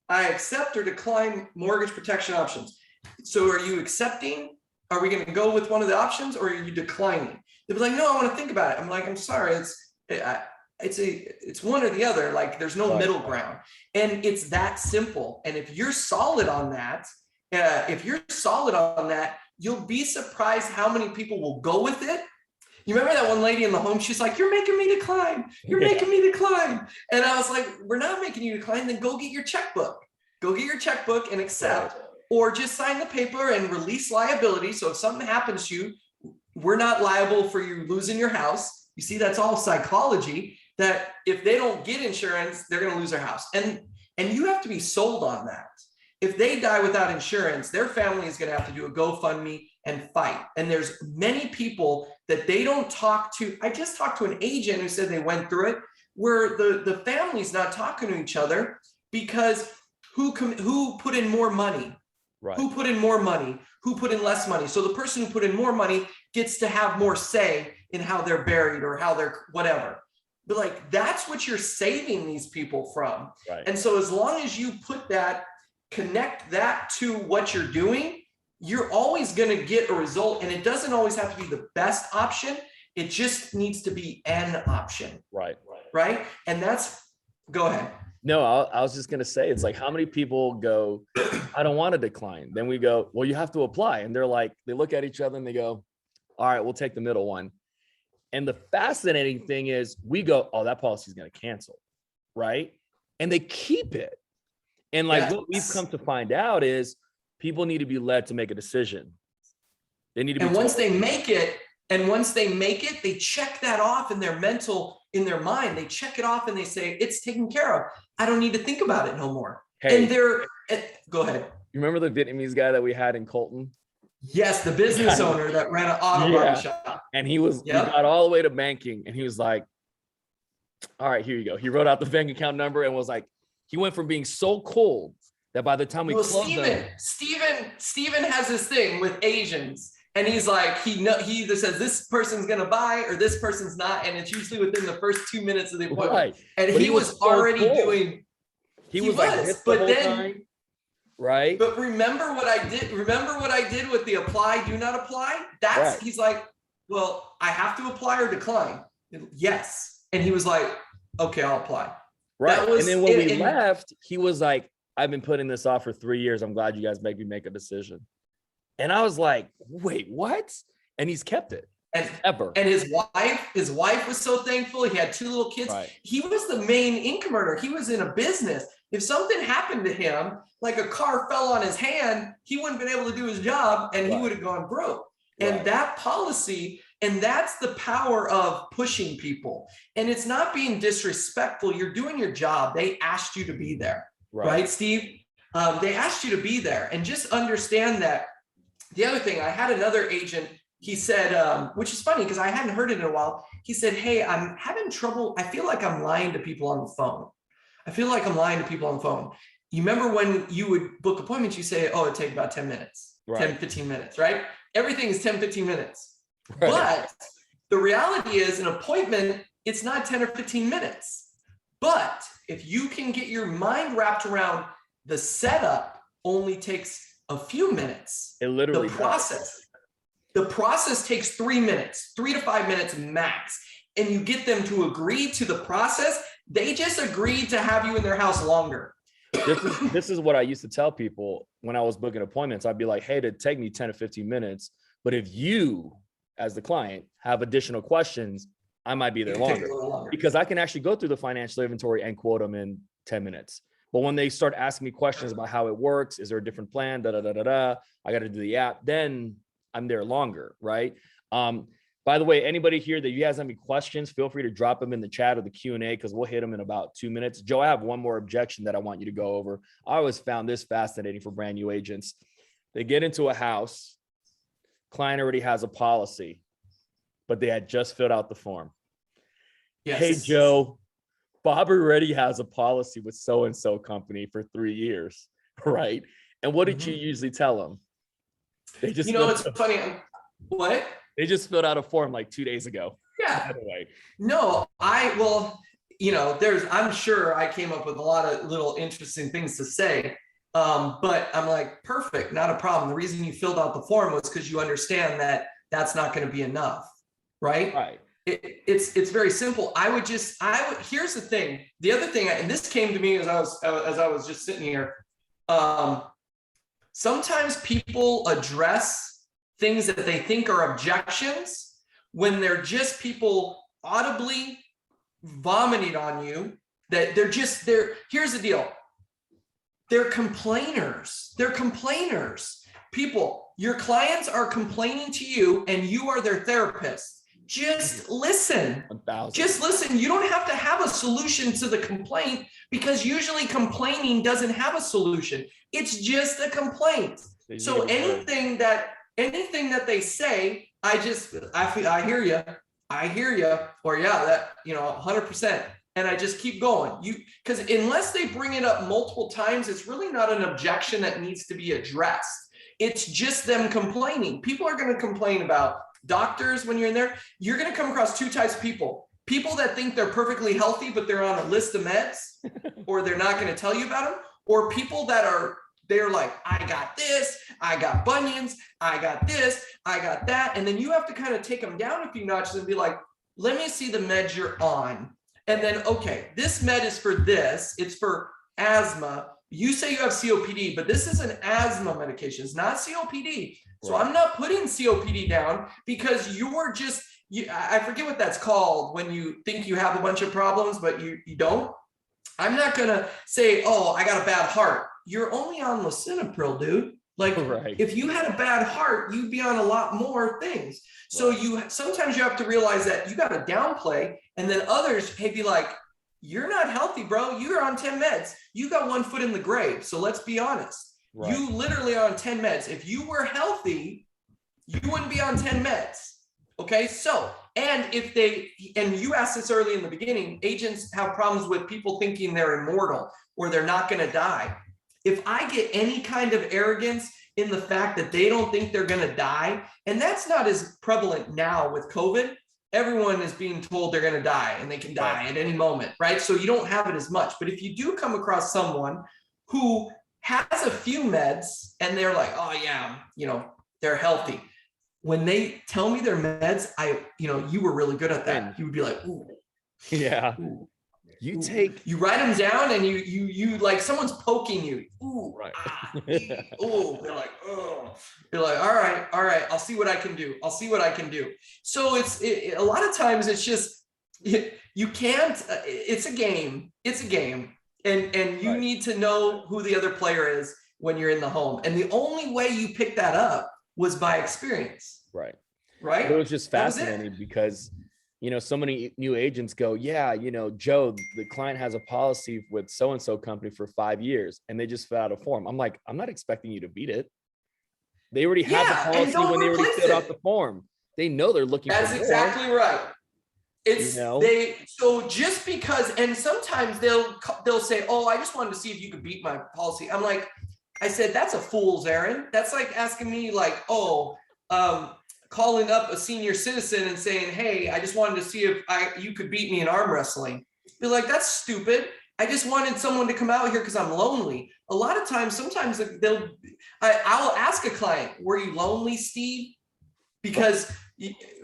I accept or decline mortgage protection options. So are you accepting? Are we going to go with one of the options, or are you declining? They'll be like, no, I want to think about it. I'm like, I'm sorry. It's one or the other. Like there's no middle ground. And it's that simple. And if you're solid on that, you'll be surprised how many people will go with it. You remember that one lady in the home? She's like, you're making me decline. You're making me decline. And I was like, we're not making you decline. Then go get your checkbook. Go get your checkbook and accept, or just sign the paper and release liability. So if something happens to you, we're not liable for you losing your house. You see, that's all psychology, that if they don't get insurance, they're going to lose their house. And you have to be sold on that. If they die without insurance, their family is going to have to do a GoFundMe and fight. And there's many people that they don't talk to. I just talked to an agent who said they went through it, where the family's not talking to each other because who put in more money? Right. Who put in more money? Who put in less money? So the person who put in more money gets to have more say in how they're buried or how they're whatever. But like, that's what you're saving these people from. Right. And so as long as you connect that to what you're doing, you're always going to get a result. And it doesn't always have to be the best option. It just needs to be an option. Right. Right. And go ahead. No, I was just going to say, it's like, how many people go, I don't want to decline. Then we go, well, you have to apply. And they're like, they look at each other and they go, all right, we'll take the middle one. And the fascinating thing is we go, oh, that policy is going to cancel. Right. And they keep it. And like what we've come to find out is people need to be led to make a decision. They need to be. And once they make it, they check that off in their mind. They check it off and they say, it's taken care of. I don't need to think about it no more. Hey, and go ahead. You remember the Vietnamese guy that we had in Colton? Yes, the business owner that ran an auto body shop. And he got all the way to banking and he was like, all right, here you go. He wrote out the bank account number and was like, he went from being so cold that by the time we closed Steven has this thing with Asians. And he's like, he either says this person's going to buy or this person's not. And it's usually within the first 2 minutes of the appointment. Right. And he was so already doing. He was like, this the whole time. Right. But remember what I did with the apply, do not apply. He's like, well, I have to apply or decline. Yes. And he was like, okay, I'll apply. Right. And then when we left, he was like, I've been putting this off for 3 years. I'm glad you guys make me make a decision. And I was like, wait, what? And he's kept it. And his wife was so thankful. He had 2 little kids. Right. He was the main income earner. He was in a business. If something happened to him, like a car fell on his hand, he wouldn't have been able to do his job and he would have gone broke. And that policy, and that's the power of pushing people. And it's not being disrespectful. You're doing your job. They asked you to be there. Right, Steve? They asked you to be there. And just understand that. The other thing, I had another agent, he said, which is funny because I hadn't heard it in a while. He said, hey, I'm having trouble. I feel like I'm lying to people on the phone. You remember when you would book appointments, you say, oh, it'd take about 10 minutes, 10, 15 minutes, right? Everything is 10, 15 minutes. Right. But the reality is an appointment, it's not 10 or 15 minutes. But if you can get your mind wrapped around the setup only takes a few minutes. It literally the process takes 3 minutes, 3 to 5 minutes max. And you get them to agree to the process. They just agreed to have you in their house longer. This is what I used to tell people when I was booking appointments. I'd be like, hey, it'd take me 10 to 15 minutes. But if you, as the client, have additional questions, I might be there It can take longer a little longer. because I can actually go through the financial inventory and quote them in 10 minutes. But when they start asking me questions about how it works, is there a different plan? Da, da, da, da, da. I got to do the app. Then I'm there longer, right? By the way, anybody here that you guys have any questions, feel free to drop them in the chat or the Q&A because we'll hit them in about 2 minutes. Joe, I have one more objection that I want you to go over. I always found this fascinating for brand new agents. They get into a house, client already has a policy, but they had just filled out the form. Yes. Hey, Joe, Bob already has a policy with so-and-so company for 3 years, right? And what did you usually tell them? They just, it's funny. What? They just filled out a form like 2 days ago. Yeah. By the way. No, I'm sure I came up with a lot of little interesting things to say. But I'm like, perfect, not a problem. The reason you filled out the form was because you understand that that's not going to be enough, right? Right. It's very simple. Here's the thing. The other thing, and this came to me as I was just sitting here. Sometimes people address things that they think are objections when they're just people audibly vomiting on you, that here's the deal. They're complainers. People, your clients are complaining to you and you are their therapist. Just listen. 1,000. Just listen. You don't have to have a solution to the complaint because usually complaining doesn't have a solution. It's just a complaint. So anything that they say, I hear you, or yeah, that, 100%. And I just keep going. Because unless they bring it up multiple times, it's really not an objection that needs to be addressed. It's just them complaining. People are going to complain about doctors when you're in there. You're going to come across two types of people. People that think they're perfectly healthy, but they're on a list of meds, or they're not going to tell you about them, or people that they're like, I got this, I got bunions, I got this, I got that. And then you have to kind of take them down a few notches and be like, let me see the meds you're on. And then, okay, this med is for this, it's for asthma. You say you have COPD, but this is an asthma medication. It's not COPD. So I'm not putting COPD down because I forget what that's called when you think you have a bunch of problems, but you don't. I'm not going to say, oh, I got a bad heart. You're only on lisinopril, dude. Like, if you had a bad heart, you'd be on a lot more things. So sometimes you have to realize that you got to downplay, and then others be like, you're not healthy, bro. You're on 10 meds. You got one foot in the grave. So let's be honest. Right. You literally are on 10 meds. If you were healthy, you wouldn't be on 10 meds. Okay. So, and you asked this early in the beginning, agents have problems with people thinking they're immortal or they're not going to die. If I get any kind of arrogance in the fact that they don't think they're going to die, and that's not as prevalent now with COVID, everyone is being told they're going to die and they can die at any moment, right? So you don't have it as much. But if you do come across someone who has a few meds and they're like, oh yeah, they're healthy. When they tell me their meds, you were really good at that. You would be like, ooh. Yeah. Ooh. You write them down and you like someone's poking you. Ooh, right. Ooh, they're like, oh, you're like, all right. I'll see what I can do. So a lot of times it's just, you can't, it's a game. And you need to know who the other player is when you're in the home. And the only way you pick that up was by experience. Right. It was just fascinating because so many new agents go, yeah, Joe, the client has a policy with so-and-so company for 5 years and they just fill out a form. I'm like, I'm not expecting you to beat it. They already have the policy when they already filled out the form. They know they're looking for more. That's exactly right. So just because, and sometimes they'll say, oh, I just wanted to see if you could beat my policy. I'm like, I said, that's a fool's errand. That's like asking me like, calling up a senior citizen and saying, hey, I just wanted to see if you could beat me in arm wrestling. Be like, that's stupid. I just wanted someone to come out here because I'm lonely. A lot of times, sometimes I'll ask a client, were you lonely, Steve?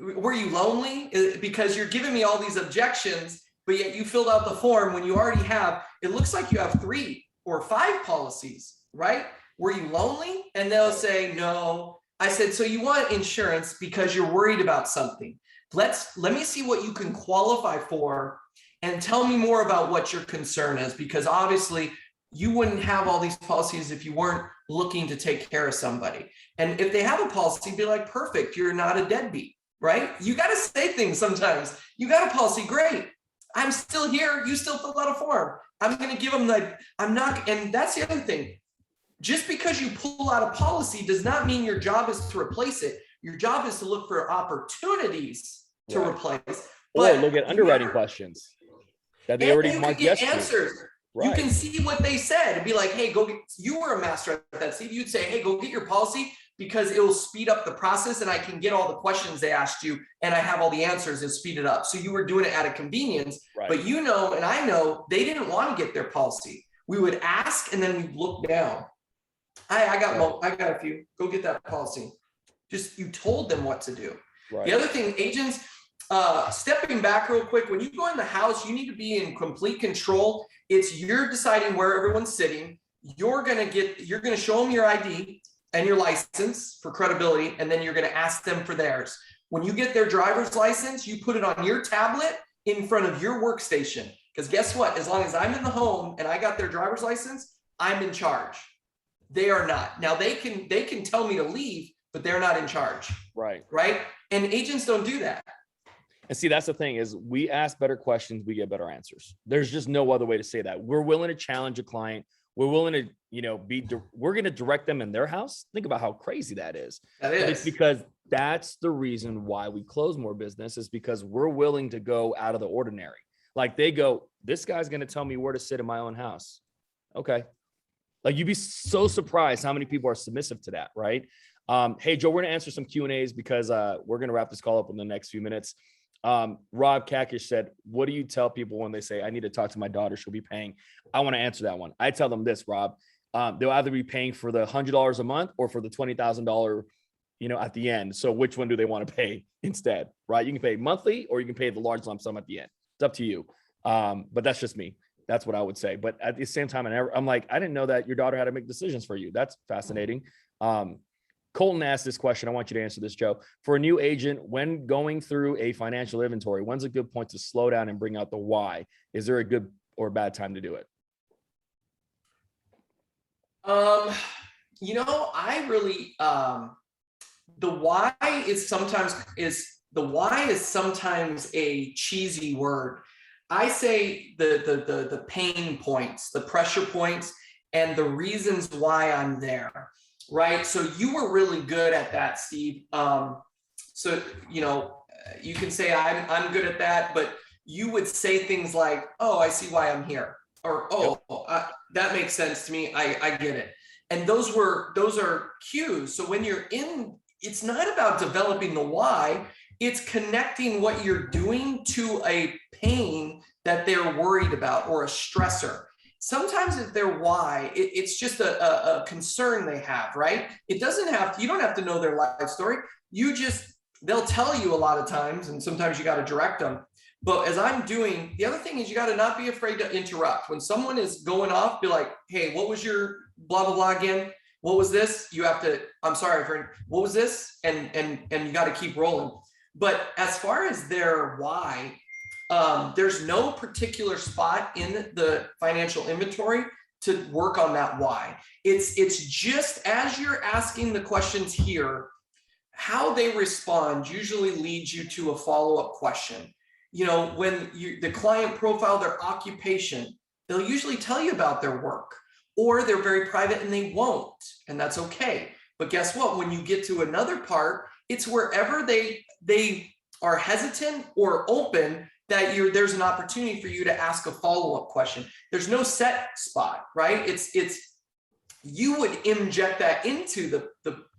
Were you lonely? Because you're giving me all these objections, but yet you filled out the form when you already have, it looks like you have 3 or 5 policies, right? Were you lonely? And they'll say, no. I said, so you want insurance because you're worried about something. let me see what you can qualify for and tell me more about what your concern is, because obviously you wouldn't have all these policies if you weren't looking to take care of somebody. And if they have a policy, be like, perfect, you're not a deadbeat, right? You got to say things sometimes. You got a policy, great. I'm still here. You still fill out a form. I'm going to give them I'm not, and that's the other thing. Just because you pull out a policy does not mean your job is to replace it. Your job is to look for opportunities to replace. Or look at underwriting questions that they already marked yes to. Answers. Right. You can see what they said and be like, hey, go get, you were a master at that, Steve. You'd say, hey, go get your policy because it will speed up the process and I can get all the questions they asked you and I have all the answers and speed it up. So you were doing it out of convenience, but you know, and I know they didn't want to get their policy. We would ask and then we'd look down. I got a few, go get that policy. Just, you told them what to do. Right. The other thing, agents, stepping back real quick, when you go in the house, you need to be in complete control. It's you're deciding where everyone's sitting. You're going to show them your ID and your license for credibility. And then you're going to ask them for theirs. When you get their driver's license, you put it on your tablet in front of your workstation. Because guess what? As long as I'm in the home and I got their driver's license, I'm in charge. They are not. Now they can tell me to leave, but they're not in charge. Right. And agents don't do that. And see, that's the thing is we ask better questions, we get better answers. There's just no other way to say that. We're willing to challenge a client. We're willing to, we're going to direct them in their house. Think about how crazy that is. That is. It's because that's the reason why we close more business is because we're willing to go out of the ordinary. Like they go, this guy's going to tell me where to sit in my own house. Okay. Like you'd be so surprised how many people are submissive to that, right? Hey, Joe, we're going to answer some Q&As because we're going to wrap this call up in the next few minutes. Rob Kakish said, what do you tell people when they say, I need to talk to my daughter, she'll be paying? I want to answer that one. I tell them this, Rob, they'll either be paying for the $100 a month or for the $20,000, at the end. So which one do they want to pay instead, right? You can pay monthly or you can pay the large lump sum at the end. It's up to you. But that's just me. That's what I would say. But at the same time, I'm like, I didn't know that your daughter had to make decisions for you. That's fascinating. Colton asked this question. I want you to answer this, Joe. For a new agent, when going through a financial inventory, when's a good point to slow down and bring out the why? Is there a good or bad time to do it? I really, the why is sometimes a cheesy word. I say the pain points, the pressure points, and the reasons why I'm there. Right. So you were really good at that, Steve. You can say I'm good at that, but you would say things like, oh, I see why I'm here. Or, that makes sense to me. I get it. And those are cues. So when you're in, it's not about developing the why, it's connecting what you're doing to a pain that they're worried about or a stressor. Sometimes if they're why, it's just a concern they have, right? You don't have to know their life story. They'll tell you a lot of times, and sometimes you got to direct them. But as I'm doing, the other thing is you got to not be afraid to interrupt. When someone is going off, be like, hey, what was your blah, blah, blah again? What was this? You have to, I'm sorry, friend, what was this? And you got to keep rolling. But as far as their why, there's no particular spot in the financial inventory to work on that why. It's just as you're asking the questions here, how they respond usually leads you to a follow-up question. When the client profile their occupation, they'll usually tell you about their work, or they're very private and they won't, and that's okay. But guess what? When you get to another part, it's wherever they are hesitant or open that there's an opportunity for you to ask a follow-up question. There's no set spot, right? It's you would inject that into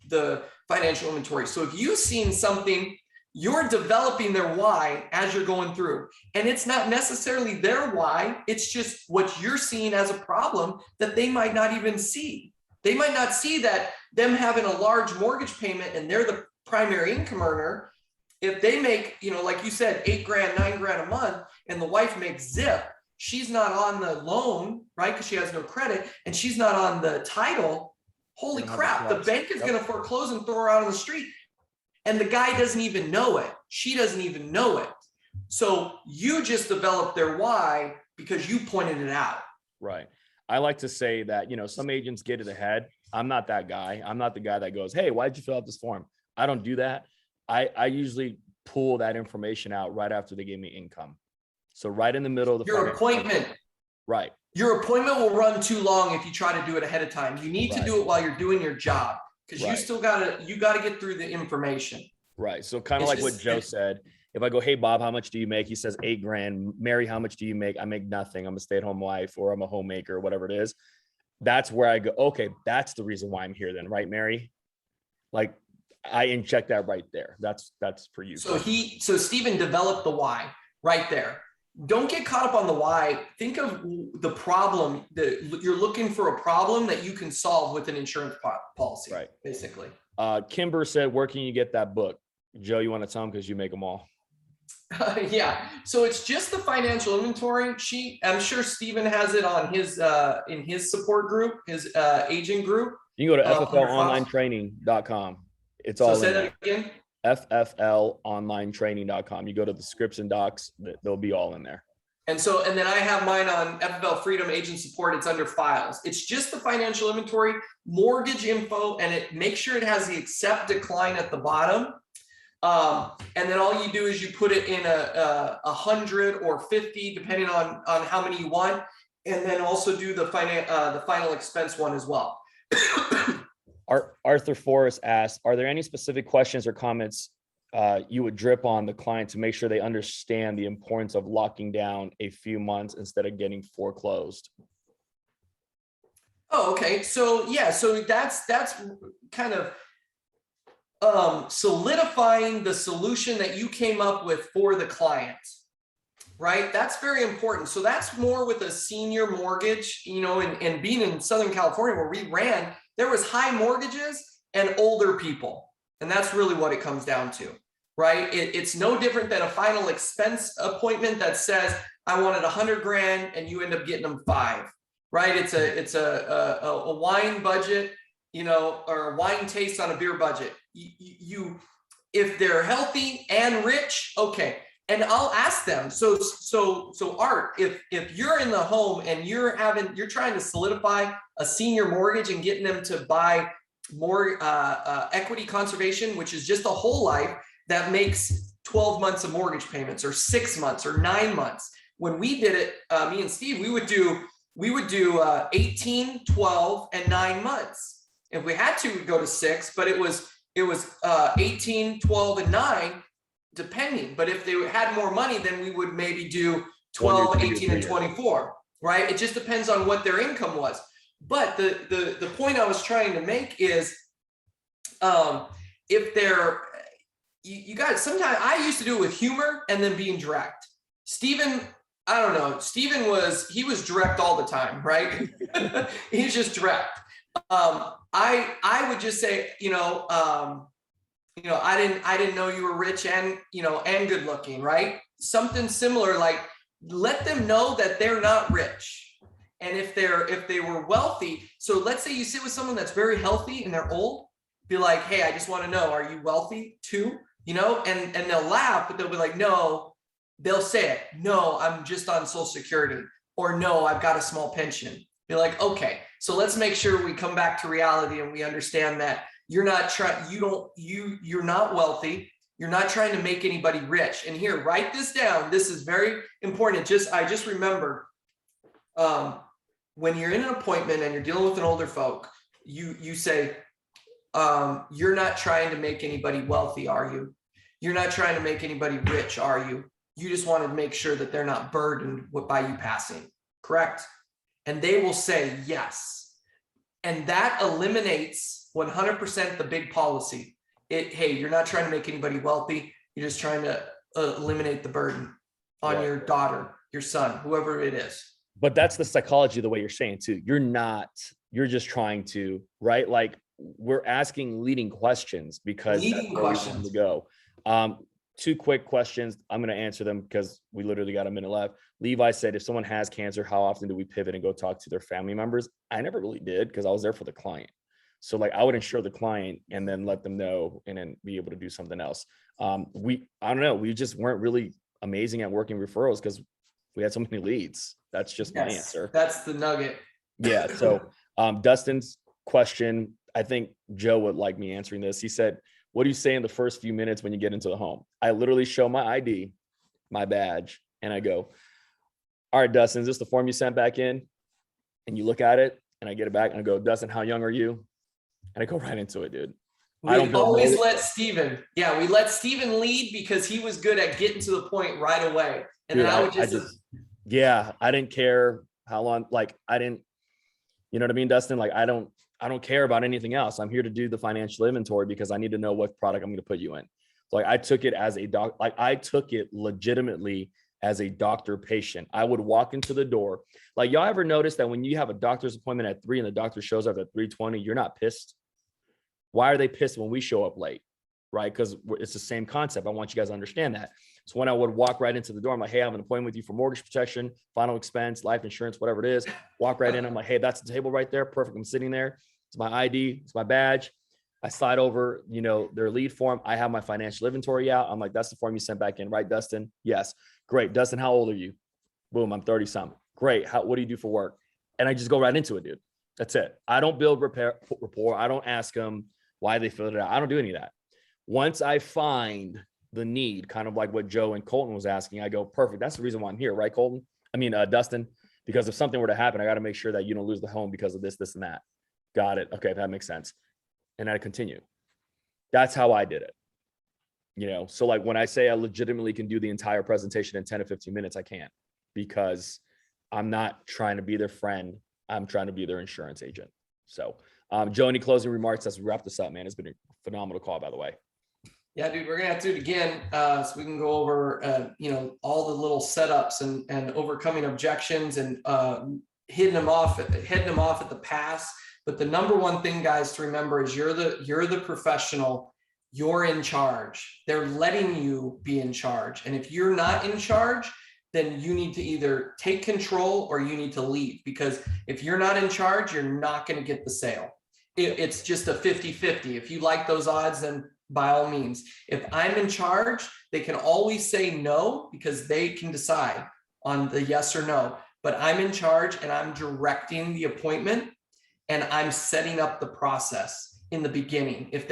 the financial inventory. So if you've seen something, you're developing their why as you're going through. And it's not necessarily their why, it's just what you're seeing as a problem that they might not even see. They might not see that them having a large mortgage payment and they're the primary income earner. If they make, like you said, $8,000, $9,000 a month, and the wife makes zip, she's not on the loan, right? Because she has no credit, and she's not on the title. Holy crap, the bank is going to foreclose and throw her out on the street. And the guy doesn't even know it. She doesn't even know it. So you just developed their why because you pointed it out. Right. I like to say that, some agents get it ahead. I'm not that guy. I'm not the guy that goes, hey, why'd you fill out this form? I don't do that. I usually pull that information out right after they give me income. So right in the middle of the your appointment. Right. Your appointment will run too long if you try to do it ahead of time. You need to do it while you're doing your job, because you still gotta get through the information. Right. So kind of like what Joe said. If I go, hey, Bob, how much do you make? He says $8,000. Mary, how much do you make? I make nothing. I'm a stay-at-home wife, or I'm a homemaker, or whatever it is. That's where I go, okay, that's the reason why I'm here then, right, Mary? Like, I inject that right there. That's for you. So Stephen developed the why right there. Don't get caught up on the why. Think of the problem that you're looking for, a problem that you can solve with an insurance policy, right? Basically. Kimber said, where can you get that book? Joe, you want to tell them because you make them all? Yeah. So it's just the financial inventory sheet. I'm sure Stephen has it on his in his support group, his agent group. You can go to fflonlinetraining.com. It's all say in that there. Again. fflonlinetraining.com. You go to the scripts and docs, they'll be all in there. And then I have mine on FFL Freedom Agent Support. It's under files. It's just the financial inventory, mortgage info, and it make sure it has the accept decline at the bottom. And then all you do is you put it in a 100 or 50, depending on how many you want. And then also do the final expense one as well. Arthur Forrest asked, are there any specific questions or comments you would drip on the client to make sure they understand the importance of locking down a few months instead of getting foreclosed? Oh, okay. So yeah, so that's kind of solidifying the solution that you came up with for the client, right? That's very important. So that's more with a senior mortgage, and being in Southern California where we ran, there was high mortgages and older people. And that's really what it comes down to, right? It's no different than a final expense appointment that says, I wanted 100 grand and you end up getting them 5, right? It's a wine budget, or a wine taste on a beer budget. If they're healthy and rich, okay. And I'll ask them, so Art, if you're in the home and you're trying to solidify a senior mortgage and getting them to buy more equity conservation, which is just a whole life that makes 12 months of mortgage payments, or 6 months, or 9 months. When we did it, me and Steve, we would do 18, 12, and 9 months. If we had to, we'd go to 6, but it was 18, 12, and 9, depending. But if they had more money, then we would maybe do 12, 18, and 24, right? It just depends on what their income was. But the point I was trying to make is, if they're, you guys, sometimes I used to do it with humor and then being direct. Stephen, I don't know, Stephen he was direct all the time, right? He's just direct. I would just say, I didn't know you were rich and good looking, right? Something similar, like let them know that they're not rich. And if they were wealthy, so let's say you sit with someone that's very healthy and they're old, be like, hey, I just want to know, are you wealthy too? And they'll laugh, but they'll be like, no, they'll say it. No, I'm just on Social Security, or no, I've got a small pension. Be like, okay, so let's make sure we come back to reality and we understand that you're not wealthy. You're not trying to make anybody rich. And here, write this down. This is very important. I just remembered, when you're in an appointment and you're dealing with an older folk, you say, you're not trying to make anybody wealthy, are you? You're not trying to make anybody rich, are you? You just want to make sure that they're not burdened by you passing, correct? And they will say yes. And that eliminates 100% the big policy. Hey, you're not trying to make anybody wealthy. You're just trying to eliminate the burden on your daughter, your son, whoever it is. But that's the psychology of the way you're saying too. You're just trying to, right? Like, we're asking leading questions because that's where we want to go. 2 quick questions. I'm going to answer them because we literally got a minute left. Levi said, if someone has cancer, how often do we pivot and go talk to their family members? I never really did because I was there for the client. So like I would insure the client and then let them know and then be able to do something else. I don't know, we just weren't really amazing at working referrals because we had so many leads. That's just my answer. That's the nugget. Yeah. So Dustin's question, I think Joe would like me answering this. He said, what do you say in the first few minutes when you get into the home? I literally show my ID, my badge, and I go, all right, Dustin, is this the form you sent back in? And you look at it and I get it back and I go, Dustin, how young are you? And I go right into it, dude. We always let Steven. Yeah, we let Steven lead because he was good at getting to the point right away. And dude, then I would just I didn't care how long, like I didn't, you know what I mean, Dustin? Like I don't care about anything else. I'm here to do the financial inventory because I need to know what product I'm going to put you in. So like I took it as I took it legitimately as a doctor patient. I would walk into the door. Like y'all ever notice that when you have a doctor's appointment at 3 and the doctor shows up at 3:20, you're not pissed? Why are they pissed when we show up late? Right? Because it's the same concept. I want you guys to understand that. So when I would walk right into the door, I'm like, hey, I have an appointment with you for mortgage protection, final expense, life insurance, whatever it is. Walk right in. I'm like, hey, that's the table right there. Perfect. I'm sitting there. It's my ID. It's my badge. I slide over, their lead form. I have my financial inventory out. I'm like, that's the form you sent back in, right, Dustin? Yes. Great. Dustin, how old are you? Boom, I'm 30 something. Great. What do you do for work? And I just go right into it, dude. That's it. I don't build rapport. I don't ask them why they filled it out. I don't do any of that. Once I find the need, kind of like what Joe and Colton was asking, I go, perfect. That's the reason why I'm here, right, Colton? Dustin, because if something were to happen, I got to make sure that you don't lose the home because of this, this, and that. Got it. Okay, that makes sense. And I continue. That's how I did it. So like when I say I legitimately can do the entire presentation in 10 to 15 minutes, I can't, because I'm not trying to be their friend. I'm trying to be their insurance agent. So Joe, any closing remarks as we wrap this up, man? It's been a phenomenal call, by the way. Yeah, dude, we're gonna have to do it again so we can go over all the little setups and overcoming objections and heading them off at the pass. But the number one thing, guys, to remember is you're the professional. You're in charge. They're letting you be in charge. And if you're not in charge, then you need to either take control or you need to leave, because if you're not in charge, you're not going to get the sale. It's just a 50-50. If you like those odds, then by all means. If I'm in charge, they can always say no because they can decide on the yes or no. But I'm in charge and I'm directing the appointment and I'm setting up the process in the beginning. If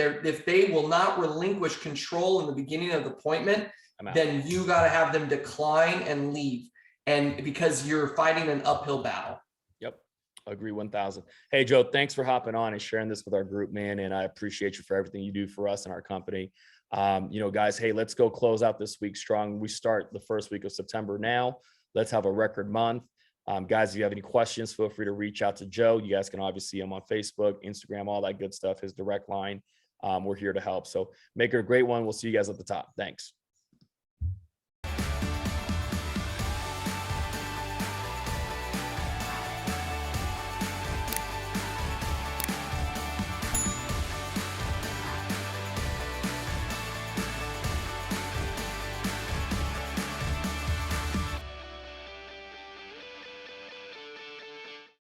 they will not relinquish control in the beginning of the appointment, then you got to have them decline and leave. And because you're fighting an uphill battle. Yep. Agree 1000. Hey, Joe, thanks for hopping on and sharing this with our group, man. And I appreciate you for everything you do for us and our company. Guys, hey, let's go close out this week strong. We start the first week of September now. Let's have a record month. Guys, if you have any questions, feel free to reach out to Joe. You guys can obviously see him on Facebook, Instagram, all that good stuff, his direct line. We're here to help. So make it a great one. We'll see you guys at the top. Thanks.